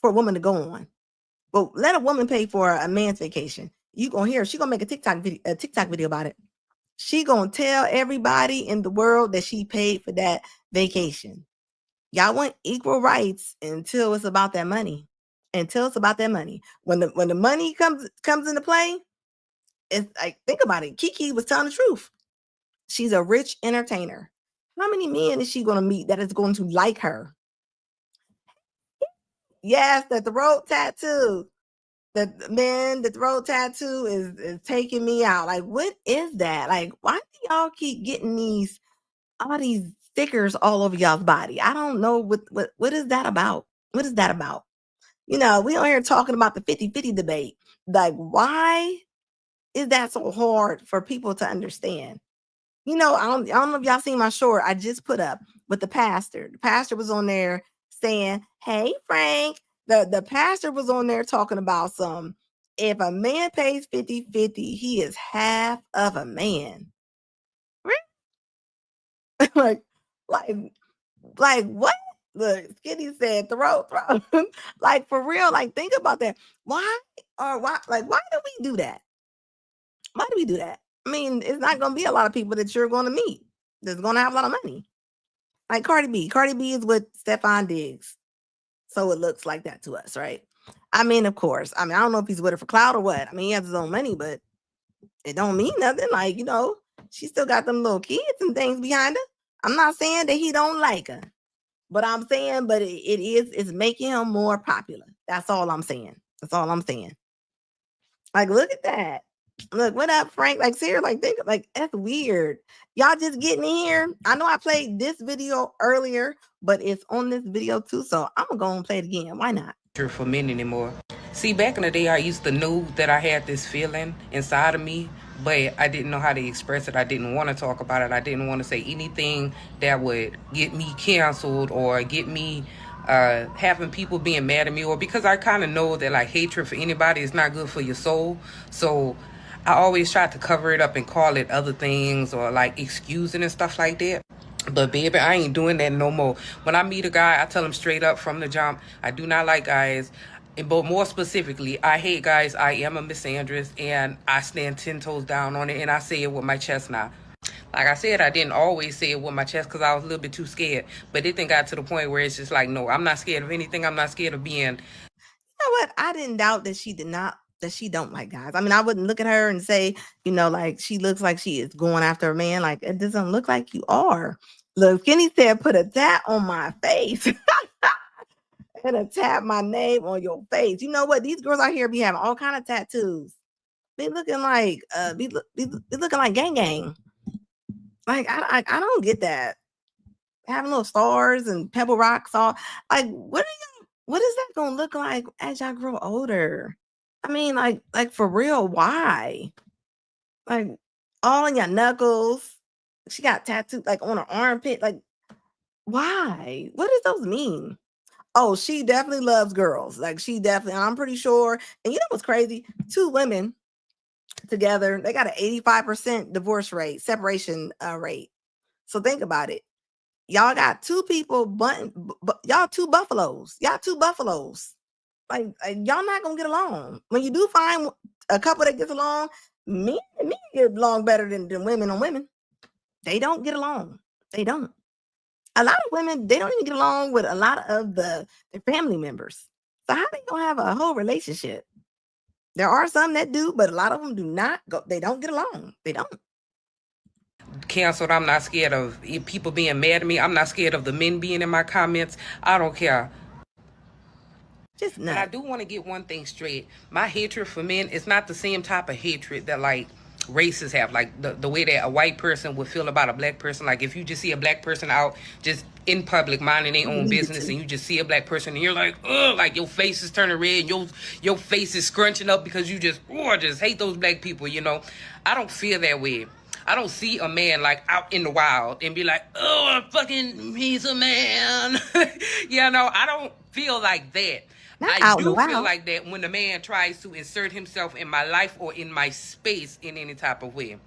for a woman to go on? But let a woman pay for a man's vacation. You gonna hear she gonna make a TikTok video about it. She gonna tell everybody in the world that she paid for that vacation. Y'all want equal rights until it's about that money. Until it's about that money. When the money comes into play, it's like, think about it. Kiki was telling the truth. She's a rich entertainer. How many men is she going to meet that is going to like her? Yes, the throat tattoo. The throat tattoo is taking me out. Like, what is that? Like, why do y'all keep getting all these stickers all over y'all's body? I don't know what is that about? What is that about? You know, we on here talking about the 50-50 debate. Like, why is that so hard for people to understand? You know, I don't know if y'all seen my short I just put up with the pastor. The pastor was on there saying, hey, Frank. The pastor was on there talking about if a man pays 50-50, he is half of a man. Really? like what? Look, Skinny said throat. Like, for real, like, think about that. Why do we do that? Why do we do that? I mean, it's not going to be a lot of people that you're going to meet that's going to have a lot of money. Like Cardi B. Cardi B is with Stefan Diggs. So it looks like that to us, right? I mean, of course. I mean, I don't know if he's with her for clout or what. I mean, he has his own money, but it don't mean nothing. Like, you know, she still got them little kids and things behind her. I'm not saying that he don't like her, but I'm saying, it's making him more popular. That's all I'm saying. That's all I'm saying. Like, look at that. Look, what up, Frank? Like, seriously, like, think, like, that's weird. Y'all just getting in here. I know I played this video earlier, but it's on this video too. So I'm gonna go and play it again. Why not? For men anymore. See, back in the day, I used to know that I had this feeling inside of me, but I didn't know how to express it. I didn't want to talk about it. I didn't want to say anything that would get me canceled or get me having people being mad at me, or because I kind of know that, like, hatred for anybody is not good for your soul. So I always tried to cover it up and call it other things, or like excusing and stuff like that. But baby, I ain't doing that no more. When I meet a guy, I tell him straight up from the jump, I do not like guys. But more specifically, I hate guys. I am a misandrist, and I stand 10 toes down on it, and I say it with my chest now. Like I said, I didn't always say it with my chest because I was a little bit too scared. But it then got to the point where it's just like, no, I'm not scared of anything. I'm not scared of being... You know what? I didn't doubt that she don't like guys. I mean, I wouldn't look at her and say, you know, like, she looks like she is going after a man. Like, it doesn't look like you are. Look, Kenny said, put a tat on my face. And a tap my name on your face. You know what? These girls out here be having all kind of tattoos. Be looking like be looking like gang gang. Like, I don't get that. Having little stars and pebble rocks all, like, what is that gonna look like as y'all grow older? I mean, like for real, why? Like, all in your knuckles. She got tattooed like on her armpit. Like, why? What does those mean? Oh, she definitely loves girls. Like, I'm pretty sure. And you know what's crazy? 2 women together, they got an 85% divorce rate, separation rate. So think about it. Y'all got 2 people, y'all 2 buffaloes. Y'all 2 buffaloes. Like, y'all not gonna get along. When you do find a couple that gets along, men get along better than women on women. They don't get along. They don't. A lot of women, they don't even get along with a lot of their family members. So how they gonna have a whole relationship? There are some that do, but a lot of them do not go. They don't get along. They don't. Canceled. I'm not scared of people being mad at me. I'm not scared of the men being in my comments. I don't care. Just But I not. do want to get one thing straight. My hatred for men is not the same type of hatred that like races have. Like the way that a white person would feel about a black person. Like if you just see a black person out just in public minding their own business and you just see a black person and you're like, ugh, like your face is turning red, your face is scrunching up because you just hate those black people, you know. I don't feel that way. I don't see a man like out in the wild and be like, oh, fucking, he's a man. You know, I don't feel like that. Not I out in the do feel wild. like that when the man tries to insert himself in my life or in my space in any type of way.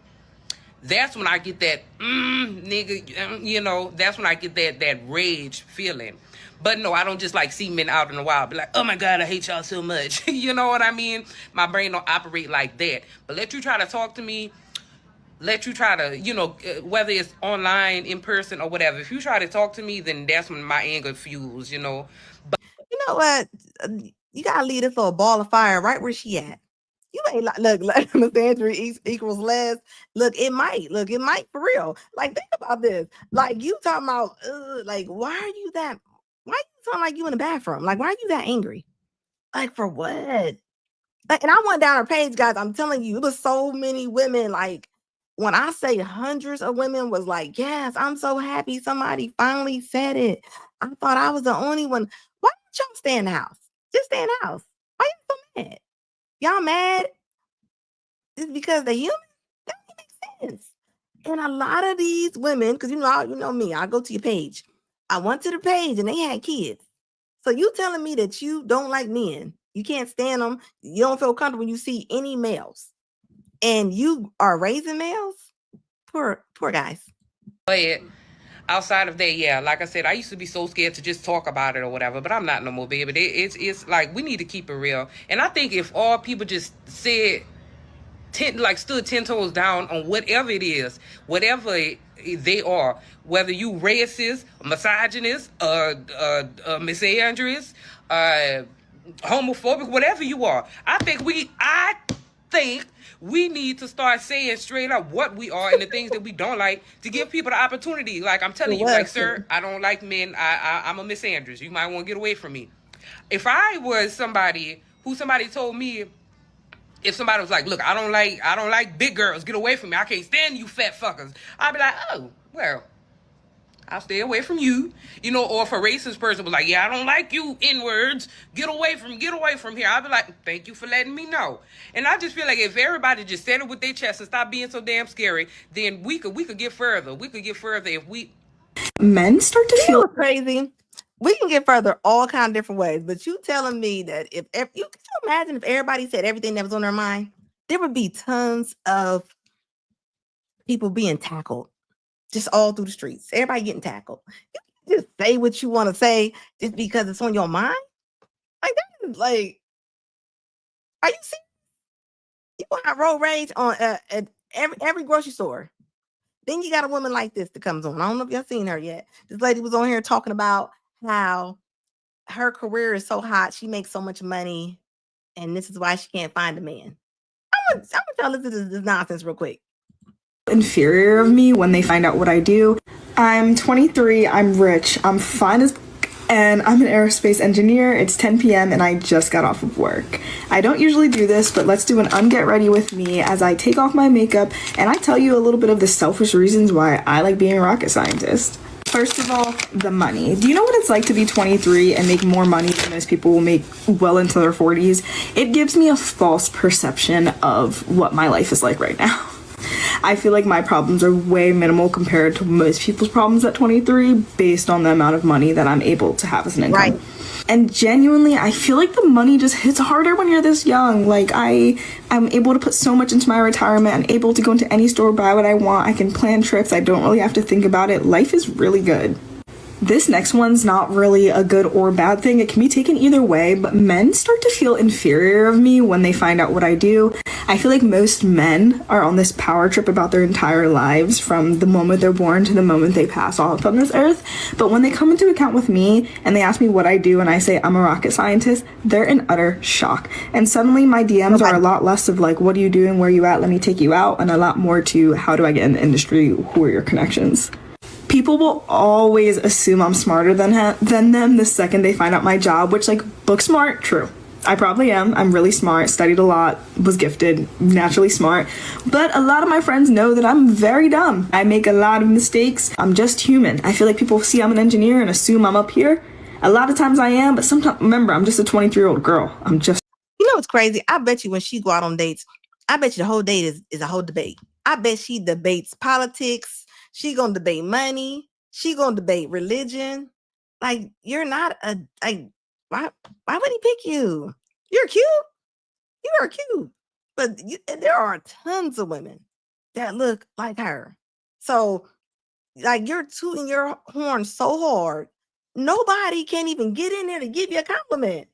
That's when I get that, nigga, you know, that's when I get that rage feeling. But no, I don't just like see men out in the wild, be like, oh my God, I hate y'all so much. You know what I mean? My brain don't operate like that. But let you try to talk to me, let you try to, you know, whether it's online, in person, or whatever. If you try to talk to me, then that's when my anger fuels, you know. But You know what? You gotta leave this little ball of fire right where she at. You ain't like look, Miss Andrew equals less. Look, it might for real. Like, think about this. Like, you talking about like, why are you sound like you in the bathroom? Like, why are you that angry? Like, for what? Like, and I went down her page, guys. I'm telling you, it was so many women. Like, when I say hundreds of women was like, yes, I'm so happy somebody finally said it. I thought I was the only one. Why don't y'all stay in the house? Just stay in the house. Why you so mad? Y'all mad? It's because they're human? That don't make sense. And a lot of these women, because you know me, I go to your page. I went to the page and they had kids. So you telling me that you don't like men, you can't stand them, you don't feel comfortable when you see any males, and you are raising males? Poor guys. outside of that, yeah, like I said, I used to be so scared to just talk about it or whatever, but I'm not no more, baby. It's like we need to keep it real. And I think if all people just said, stood 10 toes down on whatever it is, whatever they are, whether you racist, misogynist, misandrous, homophobic, whatever you are, I think we need to start saying straight up what we are and the things that we don't like to give people the opportunity. Like I'm telling you, like, sir, I don't like men. I'm a misandrous. You might want to get away from me. If I was somebody told me, if somebody was like, look, I don't like big girls, get away from me, I can't stand you fat fuckers, I'd be like, oh, well, I'll stay away from you. You know, or if a racist person was like, yeah, I don't like you N-words, get away from here, I'd be like, thank you for letting me know. And I just feel like if everybody just said it with their chest and stop being so damn scary, then we could get further. We could get further if we... Men start to feel crazy. We can get further all kind of different ways, but you telling me that if you can imagine if everybody said everything that was on their mind, there would be tons of people being tackled just all through the streets. Everybody getting tackled. You can just say what you want to say just because it's on your mind. Like that is like, are you serious? You want to road rage on at every grocery store. Then you got a woman like this that comes on. I don't know if y'all seen her yet. This lady was on here talking about how her career is so hot, she makes so much money, and this is why she can't find a man. I'm gonna tell listen to this nonsense real quick. Inferior of me when they find out what I do. I'm 23, I'm rich, I'm fine as and I'm an aerospace engineer. It's 10 p.m. and I just got off of work. I don't usually do this, but let's do an unget ready with me as I take off my makeup and I tell you a little bit of the selfish reasons why I like being a rocket scientist. First of all, the money. Do you know what it's like to be 23 and make more money than most people will make well into their 40s? It gives me a false perception of what my life is like right now. I feel like my problems are way minimal compared to most people's problems at 23 based on the amount of money that I'm able to have as an income. Right. And genuinely, I feel like the money just hits harder when you're this young. Like, I'm able to put so much into my retirement. I'm able to go into any store, buy what I want. I can plan trips. I don't really have to think about it. Life is really good. This next one's not really a good or bad thing. It can be taken either way, but men start to feel inferior of me when they find out what I do. I feel like most men are on this power trip about their entire lives from the moment they're born to the moment they pass off on this earth. But when they come into account with me and they ask me what I do and I say I'm a rocket scientist, they're in utter shock. And suddenly my DMs are a lot less of like, what are you doing? Where are you at? Let me take you out. And a lot more to how do I get in the industry? Who are your connections? People will always assume I'm smarter than them the second they find out my job, which, like, book smart, true. I probably am. I'm really smart, studied a lot, was gifted, naturally smart. But a lot of my friends know that I'm very dumb. I make a lot of mistakes. I'm just human. I feel like people see I'm an engineer and assume I'm up here. A lot of times I am, but sometimes, remember, I'm just a 23-year-old girl. I'm just... You know what's crazy? I bet you when she go out on dates, I bet you the whole date is a whole debate. I bet she debates politics. She gonna debate money. She gonna debate religion. Like, you're not a, like, why would he pick you? You're cute. You are cute. But there are tons of women that look like her. So, like, you're tooting your horn so hard, nobody can even get in there to give you a compliment.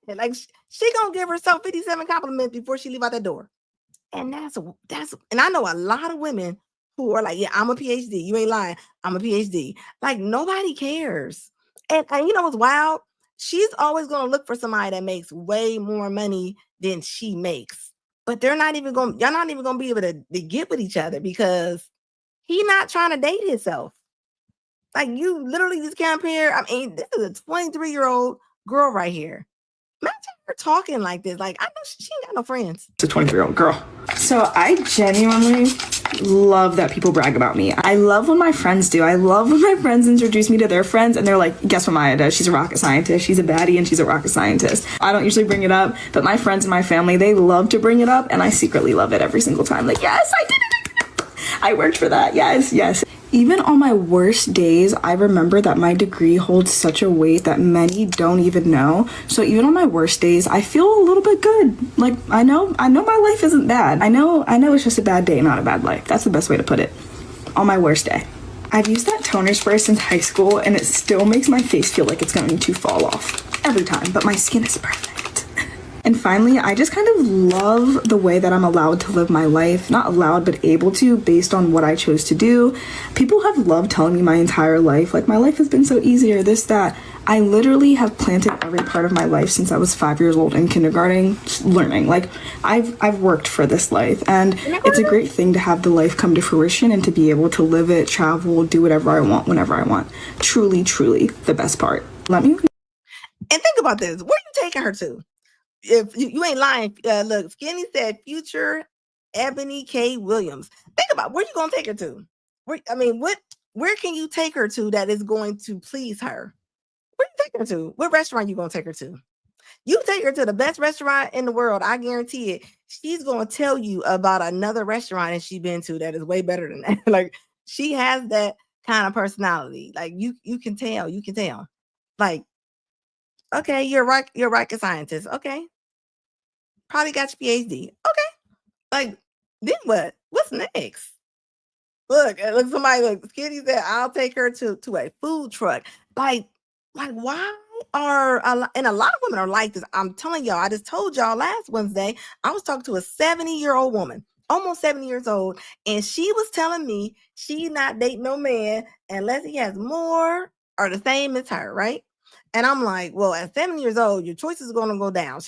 And like, she gonna give herself 57 compliments before she leave out that door. And that's, and I know a lot of women who are like, yeah, I'm a PhD. You ain't lying. I'm a PhD. Like, nobody cares. And you know what's wild? She's always going to look for somebody that makes way more money than she makes. But y'all not even going to be able to get with each other because he's not trying to date himself. Like, you literally just compare. I mean, this is a 23-year-old girl right here. Imagine her talking like this. Like, I know she ain't got no friends. It's a 23-year-old girl. So I genuinely love that people brag about me. I love when my friends do. I love when my friends introduce me to their friends and they're like, guess what Maya does? She's a rocket scientist. She's a baddie and she's a rocket scientist. I don't usually bring it up, but my friends and my family, they love to bring it up and I secretly love it every single time. Like, yes, I did it. I worked for that. Yes, yes. Even on my worst days, I remember that my degree holds such a weight that many don't even know. So even on my worst days, I feel a little bit good. Like, I know my life isn't bad. I know it's just a bad day, not a bad life. That's the best way to put it. On my worst day. I've used that toner spray since high school and it still makes my face feel like it's going to fall off every time, but my skin is perfect. And finally, I just kind of love the way that I'm allowed to live my life. Not allowed, but able to, based on what I chose to do. People have loved telling me my entire life, like, my life has been so easy or this, that. I literally have planted every part of my life since I was 5 years old in kindergarten, learning. Like, I've worked for this life, and it's a great thing to have the life come to fruition and to be able to live it, travel, do whatever I want, whenever I want. Truly, truly the best part. Let me... And think about this. Where are you taking her to? If you ain't lying, look, Skinny said future Ebony K. Williams. Think about where you gonna take her to. Where can you take her to that is going to please her? Where you take her to? What restaurant you gonna take her to? You take her to the best restaurant in the world, I guarantee it. She's gonna tell you about another restaurant that she's been to that is way better than that. Like, she has that kind of personality. Like, you can tell. Like, okay, you're a rocket scientist. Okay. Probably got your PhD. Okay. Like, then what? What's next? Look, somebody, Kitty said, I'll take her to a food truck. Like why and a lot of women are like this. I'm telling y'all, I just told y'all last Wednesday, I was talking to a 70-year-old woman, almost 70 years old, and she was telling me she's not dating no man unless he has more or the same as her, right? And I'm like, well, at 70 years old, your choices are going to go down.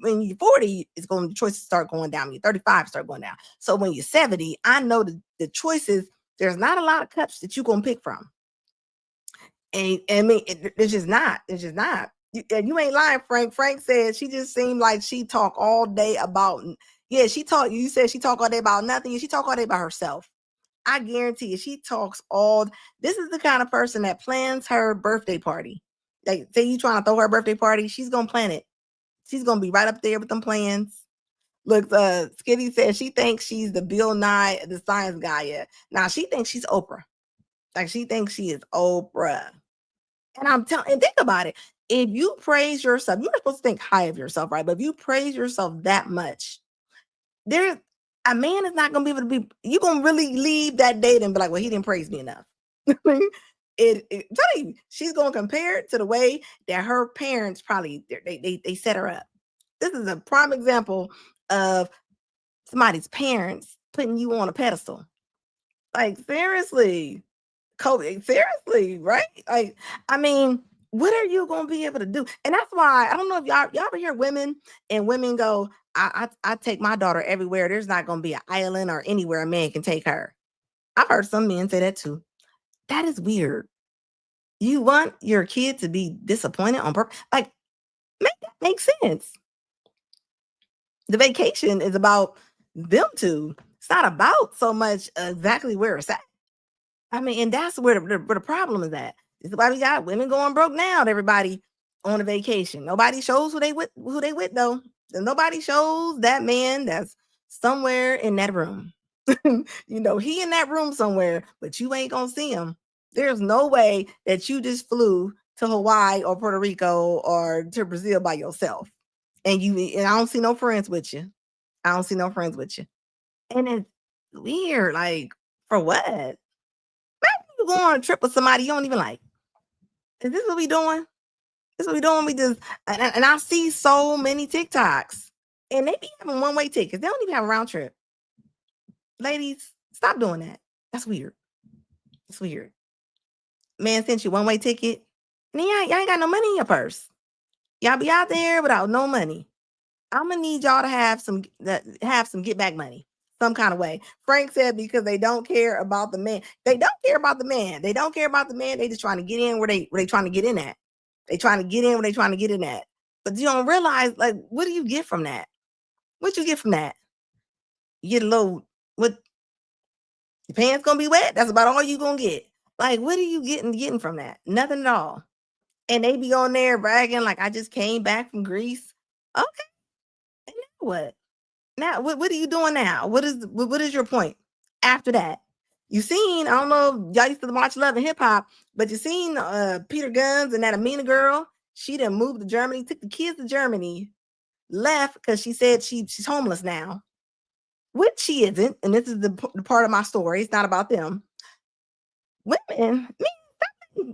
When you're 40, your choices start going down. When you're 35, start going down. So when you're 70, I know the choices, there's not a lot of cups that you're going to pick from. And I mean, it's just not. It's just not. You ain't lying, Frank. Frank said she just seemed like she talk all day about, you said she talk all day about nothing. And she talk all day about herself. I guarantee you, she talks this is the kind of person that plans her birthday party. Like, say you trying to throw her a birthday party, she's gonna plan it. She's gonna be right up there with them plans. Look, Skitty said she thinks she's the Bill Nye, the science guy. Yeah, now she thinks she's Oprah. Like, she thinks she is Oprah. And and think about it. If you praise yourself, you're supposed to think high of yourself, right? But if you praise yourself that much, a man is not gonna be able to be. You're gonna really leave that date and be like, well, he didn't praise me enough. I'm telling you, she's gonna compare it to the way that her parents probably they set her up. This is a prime example of somebody's parents putting you on a pedestal. Like seriously, Kobe, seriously, right? Like, I mean, what are you gonna be able to do? And that's why I don't know if y'all ever hear women and women go, I take my daughter everywhere. There's not gonna be an island or anywhere a man can take her. I've heard some men say that too. That is weird. You want your kid to be disappointed on purpose? Like, make that make sense. The vacation is about them two. It's not about so much exactly where it's at. I mean, and that's where the problem is at. This is why we got women going broke now. Everybody on a vacation. Nobody shows who they with though. And nobody shows that man that's somewhere in that room. He in that room somewhere, but you ain't gonna see him. There's no way that you just flew to Hawaii or Puerto Rico or to Brazil by yourself. And I don't see no friends with you. I don't see no friends with you. And it's weird. Like, for what? Maybe you go on a trip with somebody you don't even like. Is this what we doing? This is what we doing? We just and I see so many TikToks. And they be having one-way tickets. They don't even have a round trip. Ladies, stop doing that. That's weird. It's weird. Man sent you one-way ticket, and y'all ain't got no money in your purse. Y'all be out there without no money. I'm gonna need y'all to have some get back money, some kind of way. Frank said because they don't care about the man. They don't care about the man. They don't care about the man. They just trying to get in where they trying to get in at. They trying to get in where they trying to get in at. But you don't realize, like, what do you get from that? What you get from that? You get a little, what, your pants gonna be wet? That's about all you gonna get. Like, what are you getting from that? Nothing at all. And they be on there bragging like, I just came back from Greece. Okay. And now what? Now what are you doing now? What is your point after that? You seen, I don't know, y'all used to watch Love and Hip Hop, but you seen Peter Guns and that Amina girl. She done moved to Germany, took the kids to Germany, left because she said she's homeless now, which she isn't. And this is the part of my story. It's not about them.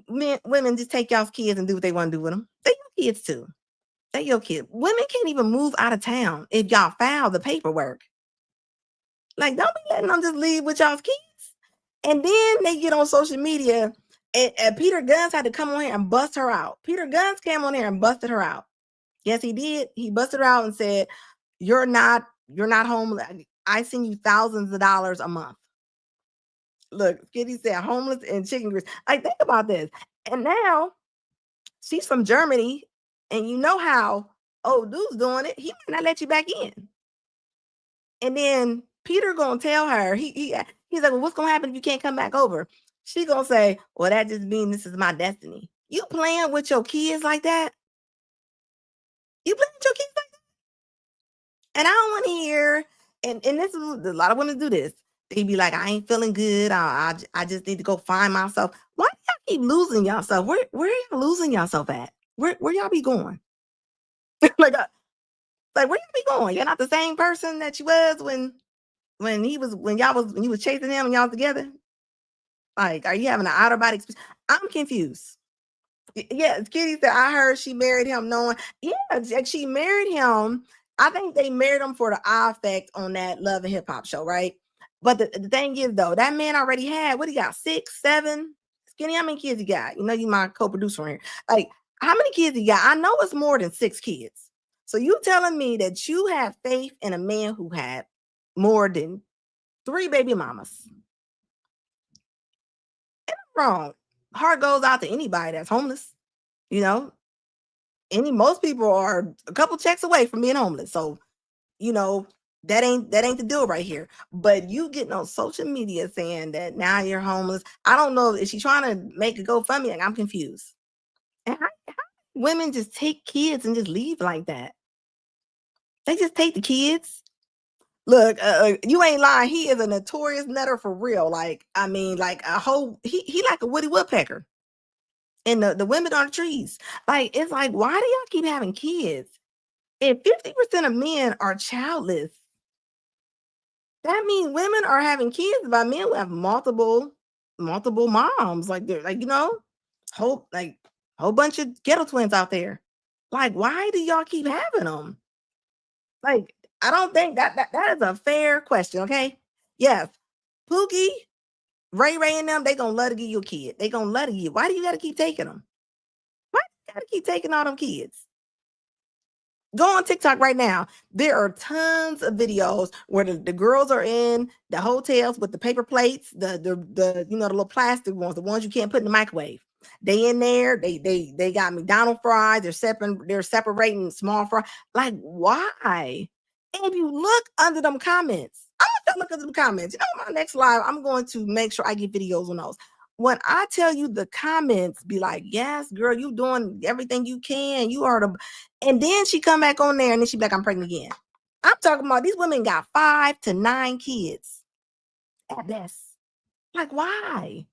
Women just take y'all's kids and do what they want to do with them. They your kids too. They your kids. Women can't even move out of town if y'all file the paperwork. Like, don't be letting them just leave with y'all's kids. And then they get on social media, and Peter Guns had to come on here and bust her out. Peter Guns came on here and busted her out. Yes, he did. He busted her out and said, you're not homeless. I send you thousands of dollars a month. Look, Kitty said homeless and chicken grease. Like, think about this. And now she's from Germany, and you know how old dude's doing it. He might not let you back in. And then Peter gonna tell her, he's like, well, what's gonna happen if you can't come back over? She gonna say, well, that just means this is my destiny. You playing with your kids like that? You playing with your kids like that? And I don't want to hear, and this is a lot of women do this. They be like, I ain't feeling good. I just need to go find myself. Why do y'all keep losing yourself? Where y'all losing yourself at? Where y'all be going? like where y'all be going? You're not the same person that you was when you was chasing him and y'all together. Like, are you having an outer body experience? I'm confused. Yeah, Kitty said, I heard she married him knowing. Yeah, she married him. I think they married him for the eye effect on that Love and Hip Hop show, right? But the thing is, though, that man already had, what he got, 6, 7? Skinny, how many kids he got? You know, you my co-producer here. Like, how many kids he got? I know it's more than 6 kids. So you telling me that you have faith in a man who had more than 3 baby mamas? And I'm wrong. Heart goes out to anybody that's homeless. You know, most people are a couple checks away from being homeless. So, you know, that ain't the deal right here. But you getting on social media saying that now you're homeless. I don't know. Is she trying to make a GoFundMe? Like, I'm confused. And how women just take kids and just leave like that? They just take the kids. Look, you ain't lying. He is a notorious nutter for real. Like, I mean, like a whole, he like a Woody Woodpecker. And the women on the trees. Like, it's like, why do y'all keep having kids? If 50% of men are childless, that means women are having kids by men who have multiple multiple moms. Like they're like, whole bunch of ghetto twins out there. Like, why do y'all keep having them? Like, I don't think that is a fair question. Okay. Yes. Pookie, Ray and them, they gonna love to give you a kid. They gonna love to give. Why do you gotta keep taking them? Why do you gotta keep taking all them kids? Go on TikTok right now. There are tons of videos where the girls are in the hotels with the paper plates, the the little plastic ones, the ones you can't put in the microwave. They in there, they got McDonald's fries, they're separating small fries. Like, why? And if you look under them comments, I'm gonna look under the comments. My next live, I'm going to make sure I get videos on those. When I tell you the comments be like, yes, girl, you doing everything you can. You are the, and then she come back on there and then she be like, I'm pregnant again. I'm talking about these women got 5 to 9 kids at best. Like, why?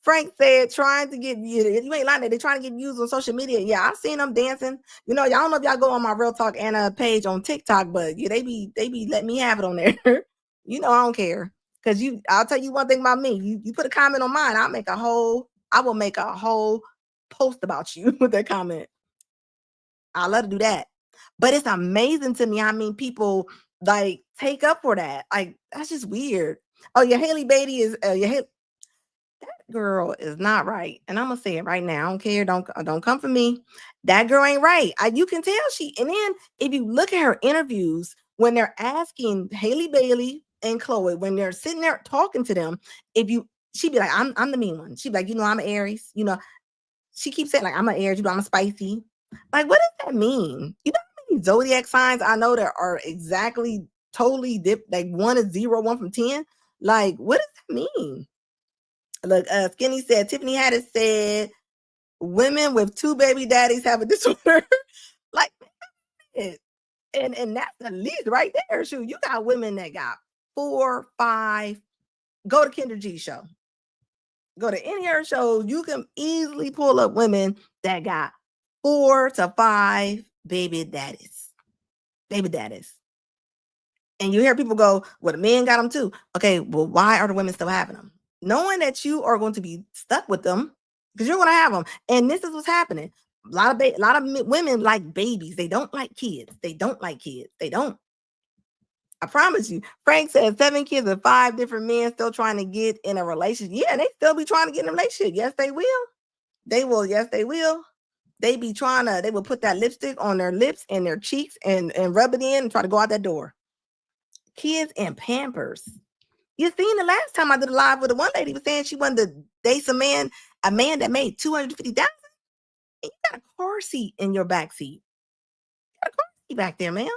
Frank said, trying to get you ain't lying. They're trying to get views on social media. Yeah, I've seen them dancing. Y'all don't know if y'all go on my Real Talk Anna page on TikTok, but yeah, they be letting me have it on there. I don't care. Because I'll tell you one thing about me. You put a comment on mine, I will make a whole post about you with that comment. I love to do that. But it's amazing to me how many people like take up for that. Like, that's just weird. Oh, your Haley Beatty is that girl is not right. And I'm gonna say it right now. I don't care. Don't come for me. That girl ain't right. You can tell and then if you look at her interviews, when they're asking Haley Bailey and Chloe, when they're sitting there talking to them, she'd be like, I'm the mean one. She'd be like, I'm an Aries. She keeps saying like, I'm an Aries. I'm a spicy. Like, what does that mean? How many zodiac signs I know that are exactly totally different? Like, one is 0, 1 from 10. Like, what does that mean? Look, Skinny said, Tiffany Haddish said, women with 2 baby daddies have a disorder. Like, and that's the least right there. Shoot, you got women that got 4, 5. Go to Kendra G show. Go to any of her shows. You can easily pull up women that got 4 to 5 baby daddies. Baby daddies. And you hear people go, well, the men got them too. Okay, well, why are the women still having them? Knowing that you are going to be stuck with them because you're going to have them. And this is what's happening. A lot of women like babies. They don't like kids. They don't. I promise you. Frank says 7 kids and 5 different men still trying to get in a relationship. Yeah, they still be trying to get in a relationship. Yes, they will. They will. Yes, they will. They will put that lipstick on their lips and their cheeks and rub it in and try to go out that door. Kids and Pampers. You seen the last time I did a live with one lady was saying she wanted to date a man that made $250,000. And you got a car seat in your back seat. You got a car seat back there, man.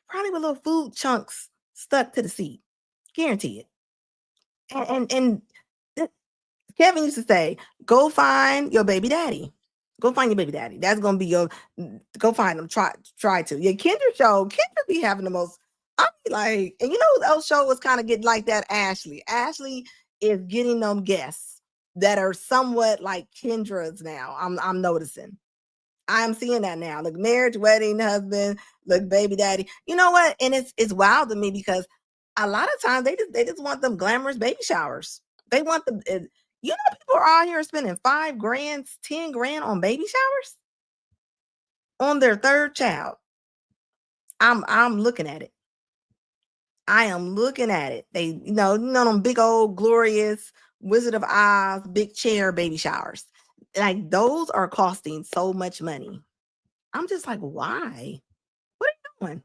Probably with little food chunks stuck to the seat. Guarantee it. And Kevin used to say, go find your baby daddy. Go find your baby daddy. That's gonna be go find them. Try to. Yeah, Kendra be having the most. I'll be like, and those show was kind of getting like that. Ashley is getting them guests that are somewhat like Kendra's now. I'm noticing. I'm seeing that now. Look, marriage, wedding, husband, look, baby daddy. You know what? And it's wild to me because a lot of times they just want them glamorous baby showers. They want them. People are out here spending $5 grand, $10 grand on baby showers on their 3rd child. I'm looking at it. I am looking at it. They, them big old glorious Wizard of Oz, big chair baby showers. Like, those are costing so much money. I'm just like, why? What are you doing?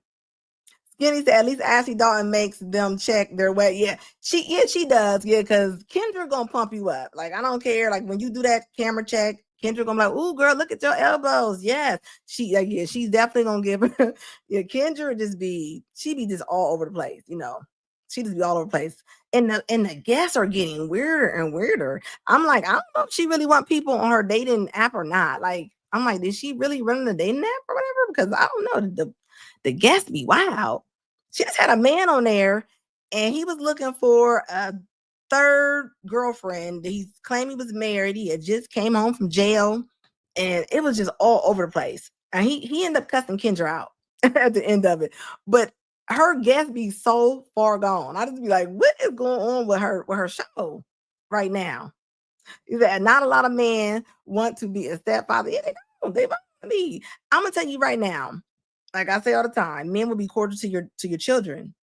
Skinny said, at least Ashley Dalton makes them check their weight. Yeah, she does. Yeah, because Kendra gonna pump you up. Like, I don't care. Like, when you do that camera check, Kendra gonna be like, ooh, girl, look at your elbows. Yes. She's definitely gonna give her. Yeah, Kendra she be just all over the place, She just be all over the place. And the guests are getting weirder and weirder. I'm like, I don't know if she really want people on her dating app or not. Like, I'm like, did she really run the dating app or whatever? Because I don't know. The guests be wild. She just had a man on there and he was looking for a 3rd girlfriend. He claimed he was married. He had just came home from jail and it was just all over the place. And he ended up cussing Kendra out at the end of it. But her guests be so far gone. I just be like, what is going on with her show? right now is that not a lot of men want to be a stepfather. Yeah, they don't. They want to be. I'm gonna tell you right now, like I say all the time, men will be cordial to your children.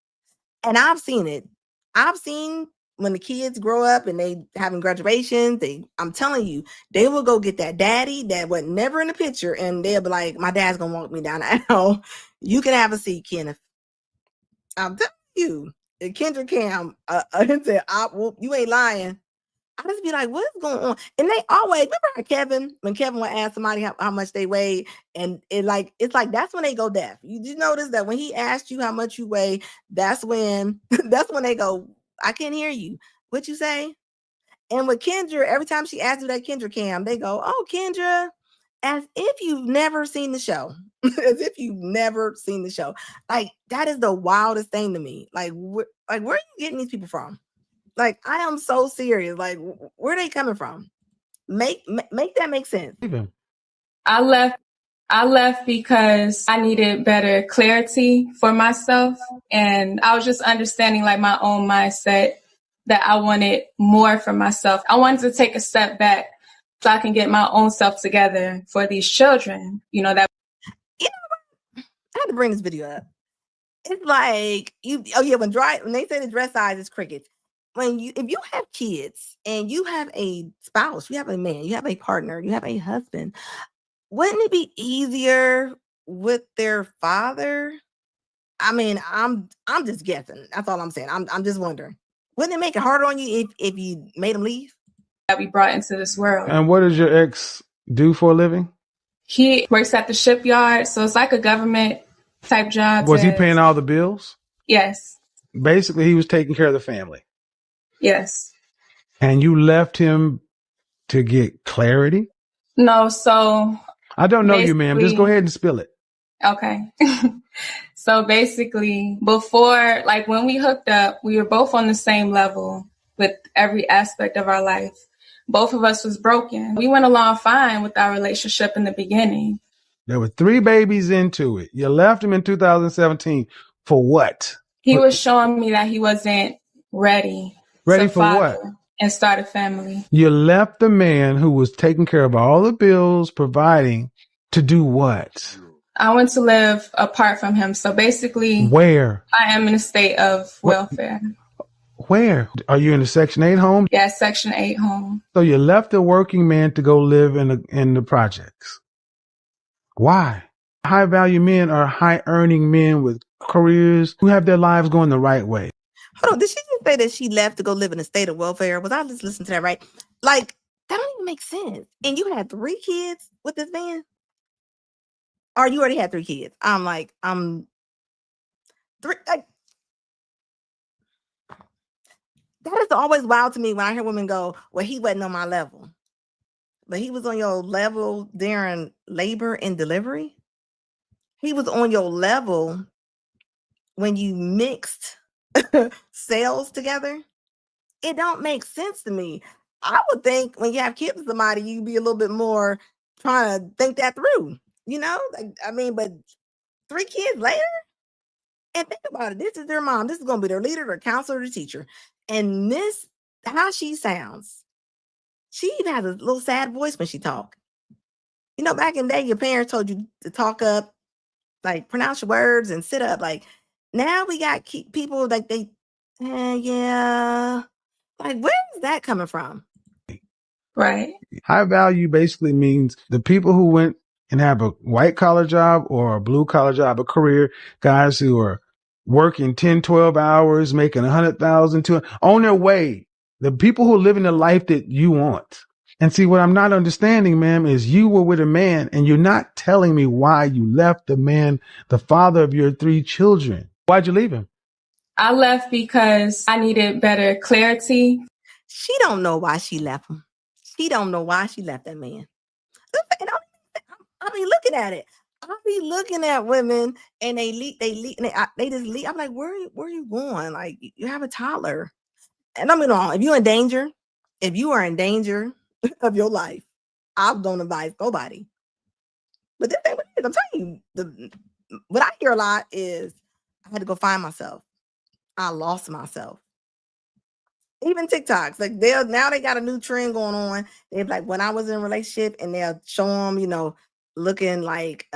And I've seen it. I've seen when the kids grow up and they having graduations, I'm telling you, they will go get that daddy that was never in the picture, and they'll be like, my dad's gonna walk me down the aisle. You can have a seat, Kenneth. I'm telling you. And Kendra Cam said, you ain't lying. I just be like, what's going on? And they always remember how Kevin, when Kevin would ask somebody how much they weigh, and it's like that's when they go deaf. You notice that when he asked you how much you weigh, that's when they go, I can't hear you. What you say? And with Kendra, every time she asks you that Kendra Cam, they go, oh, Kendra, as if you've never seen the show. As if you've never seen the show. Like, that is the wildest thing to me. Like where are you getting these people from? Like, I am so serious. Like, where are they coming from? Make that make sense. I left because I needed better clarity for myself. And I was just understanding like my own mindset that I wanted more for myself. I wanted to take a step back so I can get my own self together for these children. You know, I had to bring this video up. It's like when they say the dress size is crickets. If you have kids and you have a spouse, you have a man, you have a partner, you have a husband, wouldn't it be easier with their father? I mean, I'm just guessing. That's all I'm saying. I'm just wondering. Wouldn't it make it harder on you if you made him leave? that we brought into this world. And what does your ex do for a living? He works at the shipyard, so it's like a government type job. Was he paying all the bills? Yes. Basically, he was taking care of the family. Yes. And you left him to get clarity? No, so I don't know you, ma'am. Just go ahead and spill it. Okay. So basically, before, like when we hooked up, we were both on the same level with every aspect of our life. Both of us was broken. We went along fine with our relationship in the beginning. There were 3 babies into it. You left him in 2017 for what? He was showing me that he wasn't ready. Ready for what? And start a family. You left the man who was taking care of all the bills, providing, to do what? I went to live apart from him. So basically, where? I am in a state of welfare. Where? Are you in a Section 8 home? Yeah, Section 8 home. So you left the working man to go live in the projects. Why? High value men are high earning men with careers who have their lives going the right way. Hold on, did she just say that she left to go live in a state of welfare? Was I just listening to that right? Like, that don't even make sense. And you had 3 kids with this man? Or you already had 3 kids? I'm 3. Like, that is always wild to me when I hear women go, well, he wasn't on my level. But he was on your level during labor and delivery. He was on your level when you mixed cells together. It don't make sense to me. I would think when you have kids with somebody, you'd be a little bit more trying to think that through, you know? Like, I mean, but 3 kids later? And think about it. This is their mom. This is going to be their leader, their counselor, their teacher. And this, how she sounds. She even has a little sad voice when she talk. You know, back in the day, your parents told you to talk up, like pronounce your words and sit up. Like, now we got people like yeah. Like, where is that coming from? Right. High value basically means the people who went and have a white collar job or a blue collar job, a career, guys who are working 10, 12 hours, making 100,000 on their way. The people who are living the life that you want. And see, what I'm not understanding, ma'am, is you were with a man and you're not telling me why you left the man, the father of your 3 children. Why'd you leave him? I left because I needed better clarity. She don't know why she left him. She don't know why she left that man. And I be looking at it. I be looking at women and they just leave. I'm like, where are you going? Like, you have a toddler. And I mean, if you are in danger of your life, I don't advise nobody. But this ain't what it is. I'm telling you, what I hear a lot is I had to go find myself. I lost myself. Even TikToks, like they got a new trend going on. They're like, when I was in a relationship, and they'll show them, looking like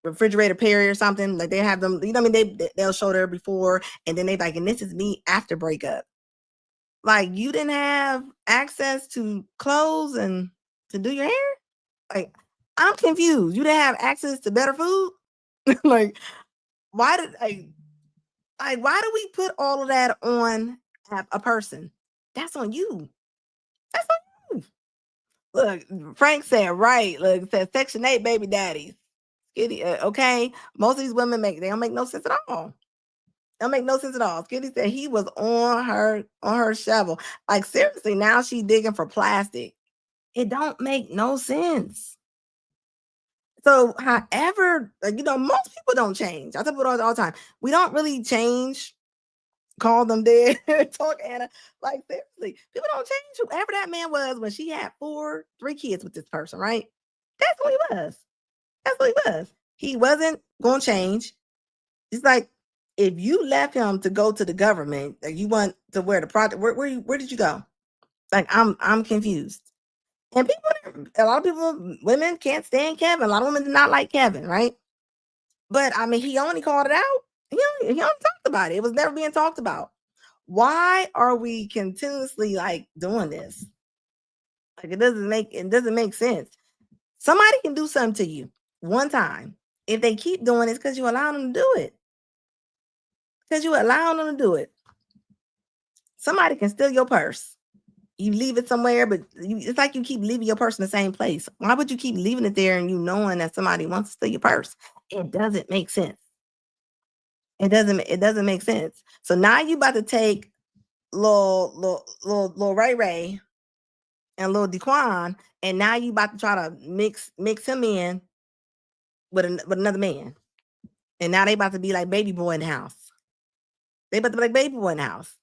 refrigerator Perry or something. Like they have them, what I mean, they'll show their before, and then they like, and this is me after breakup. Like, you didn't have access to clothes and to do your hair. Like, I'm confused. You didn't have access to better food. Like, why did why do we put all of that on a person? That's on you. That's on you. Look, Frank said, right. Look, it says Section 8 baby daddies. Okay. Most of these women they don't make no sense at all. They don't make no sense at all. Skitty said he was on her shovel. Like, seriously, now she digging for plastic. It don't make no sense. So, however, most people don't change. I tell people all the time, we don't really change. Call them dead. Talk Anna. Like, seriously, people don't change. Whoever that man was when she had 3 kids with this person, right? That's who he was. That's who he was. He wasn't gonna change. It's like, if you left him to go to the government, like, you want to wear the project, where did you go? Like, I'm confused. And a lot of people, women can't stand Kevin. A lot of women do not like Kevin, right? But I mean, he only called it out. He only talked about it. It was never being talked about. Why are we continuously like doing this? Like, it doesn't make sense. Somebody can do something to you one time. If they keep doing it, it's because you allow them to do it. Because you allow them to do it. Somebody can steal your purse. You leave it somewhere, but it's like you keep leaving your purse in the same place. Why would you keep leaving it there and you knowing that somebody wants to steal your purse? It doesn't make sense. It doesn't make sense. So now you about to take little Ray Ray and little Dequan, and now you about to try to mix him in with another man. And now they about to be like baby boy in the house. They about to be like baby boy in the house.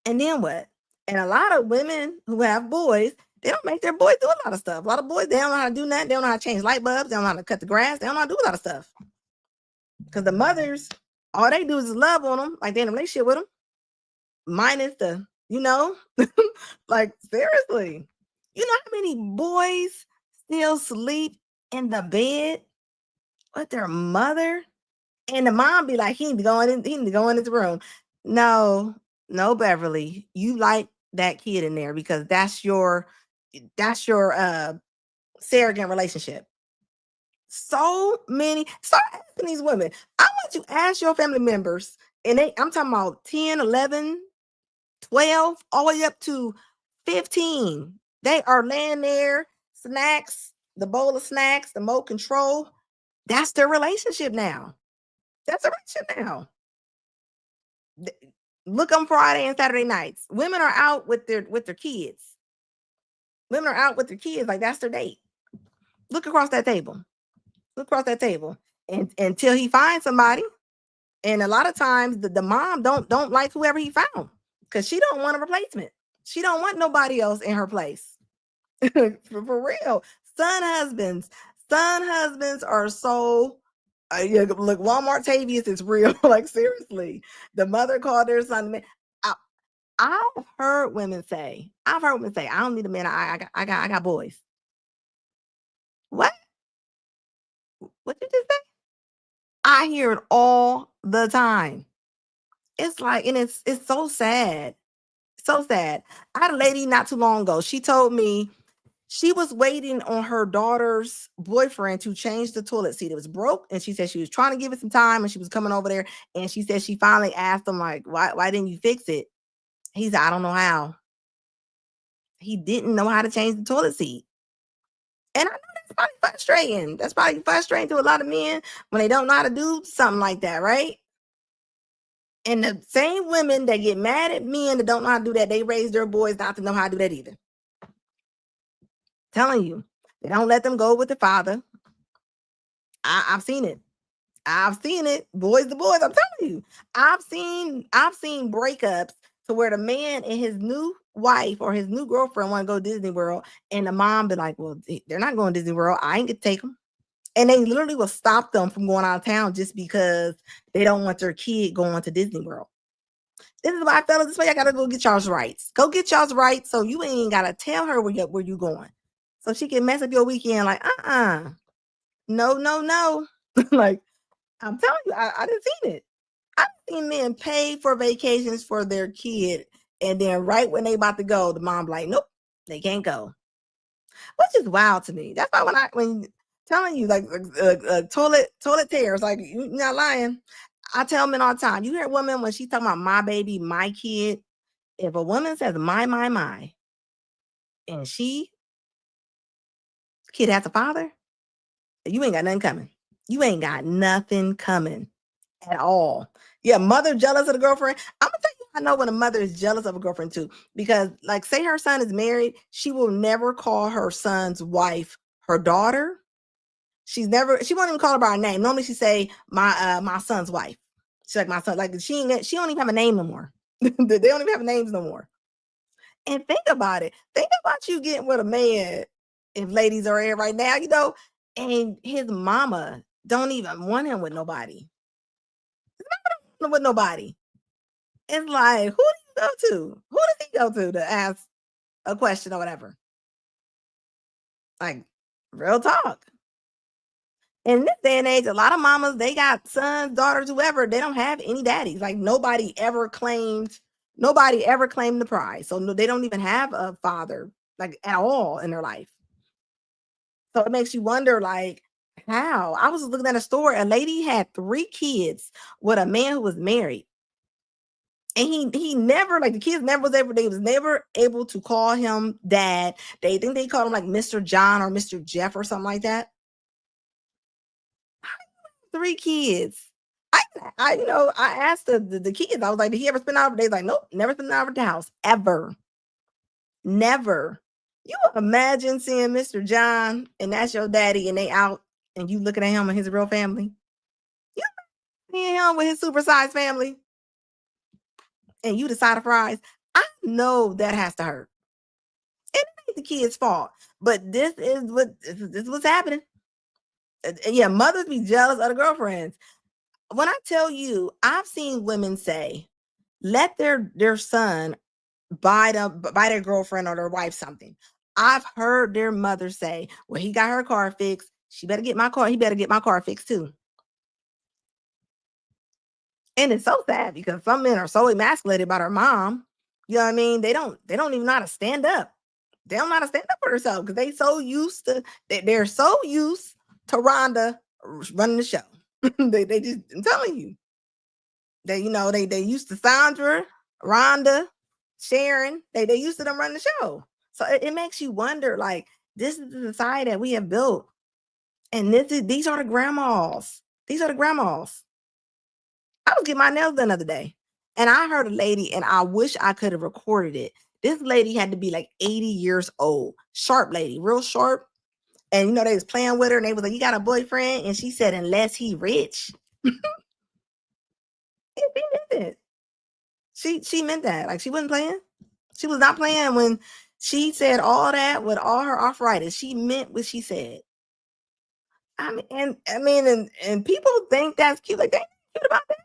And then what? And a lot of women who have boys, they don't make their boys do a lot of stuff. A lot of boys, they don't know how to do that. They don't know how to change light bulbs. They don't know how to cut the grass. They don't know how to do a lot of stuff. Because the mothers, all they do is love on them, like they're in a relationship with them. Minus the, like, seriously. You know how many boys still sleep in the bed with their mother? And the mom be like, he need to go in his room. No, Beverly, you like that kid in there because that's your surrogate relationship. So start asking these women. I want you to ask your family members, and I'm talking about 10, 11, 12, all the way up to 15. They are laying there, snacks, the bowl of snacks, the remote control. That's their relationship now. That's a relationship now. Look on Friday and Saturday nights. Women are out with their kids. Women are out with their kids, like that's their date. Look across that table. Look across that table. And until he finds somebody. And a lot of times the mom don't like whoever he found because she don't want a replacement. She don't want nobody else in her place. For real. Son husbands are so look, Walmart Tavius is real. Like, seriously. The mother called her son. I've heard women say, I don't need a man. I got boys. What? What did you say? I hear it all the time. It's like, and it's so sad. So sad. I had a lady not too long ago. She told me she was waiting on her daughter's boyfriend to change the toilet seat. It was broke, and she said she was trying to give it some time, and she was coming over there, and she said she finally asked him, like, why didn't you fix it? He said, I don't know how. He didn't know how to change the toilet seat. And I know that's probably frustrating. That's probably frustrating to a lot of men when they don't know how to do something like that, right? And the same women that get mad at men that don't know how to do that, they raise their boys not to know how to do that either. Telling you, they don't let them go with the father. I've seen it. Boys to boys. I'm telling you, I've seen breakups to where the man and his new wife or his new girlfriend want to go to Disney World, and the mom be like, well, they're not going to Disney World. I ain't gonna take them. And they literally will stop them from going out of town just because they don't want their kid going to Disney World. This is why, fellas, this way I gotta go get y'all's rights. Go get y'all's rights so you ain't gotta tell her where you going. So she can mess up your weekend like, no. Like, I'm telling you, I done seen it. I've seen men pay for vacations for their kid, and then right when they about to go, the mom like, nope, they can't go. Which is wild to me. That's why when telling you like toilet tears, like you're not lying. I tell men all the time, you hear a woman when she's talking about my baby, my kid. If a woman says my, and kid has a father, you ain't got nothing coming. You ain't got nothing coming at all. Yeah, mother jealous of the girlfriend. I'm gonna tell you, I know when a mother is jealous of a girlfriend too, because like say her son is married, she will never call her son's wife her daughter. She won't even call her by her name. Normally she say my son's wife. She's like my son, like she don't even have a name no more. They don't even have names no more. And think about it. Think about you getting with a man, if ladies are here right now, and his mama don't even want him with nobody. With nobody. It's like, who do you go to? Who does he go to ask a question or whatever? Like, real talk. In this day and age, a lot of mamas, they got sons, daughters, whoever, they don't have any daddies. Like nobody ever claimed the prize. So no, they don't even have a father like at all in their life. So it makes you wonder, like, how? I was looking at a story. A lady had 3 kids with a man who was married. And he never, like the kids they was never able to call him dad. They think they called him like Mr. John or Mr. Jeff or something like that. 3 kids. I asked the kids, I was like, did he ever spend out? They was like, nope, never spent out of the house ever. Never. You imagine seeing Mr. John and that's your daddy and they out and you looking at him and his real family. You seeing him with his supersized family and you the side of fries. I know that has to hurt. It ain't the kid's fault, but this is what's happening. Yeah, mothers be jealous of the girlfriends. When I tell you, I've seen women say, let their son buy their girlfriend or their wife something. I've heard their mother say, well, he got her car fixed. He better get my car fixed too. And it's so sad because some men are so emasculated by their mom. You know what I mean? They don't even know how to stand up. They don't know how to stand up for themselves because they're so used to Rhonda running the show. they just, I'm telling you, they used to Sandra, Rhonda, Sharon. They used to them running the show. So it makes you wonder, like, this is the society that we have built. And these are the grandmas. These are the grandmas. I was getting my nails done the other day. And I heard a lady, and I wish I could have recorded it. This lady had to be like 80 years old. Sharp lady, real sharp. And, they was playing with her, and they was like, you got a boyfriend? And she said, unless he rich. She meant it. She meant that. Like, she wasn't playing. She was not playing when she said all that with all her arthritis. She meant what she said. And people think that's cute. Like, they ain't cute about that.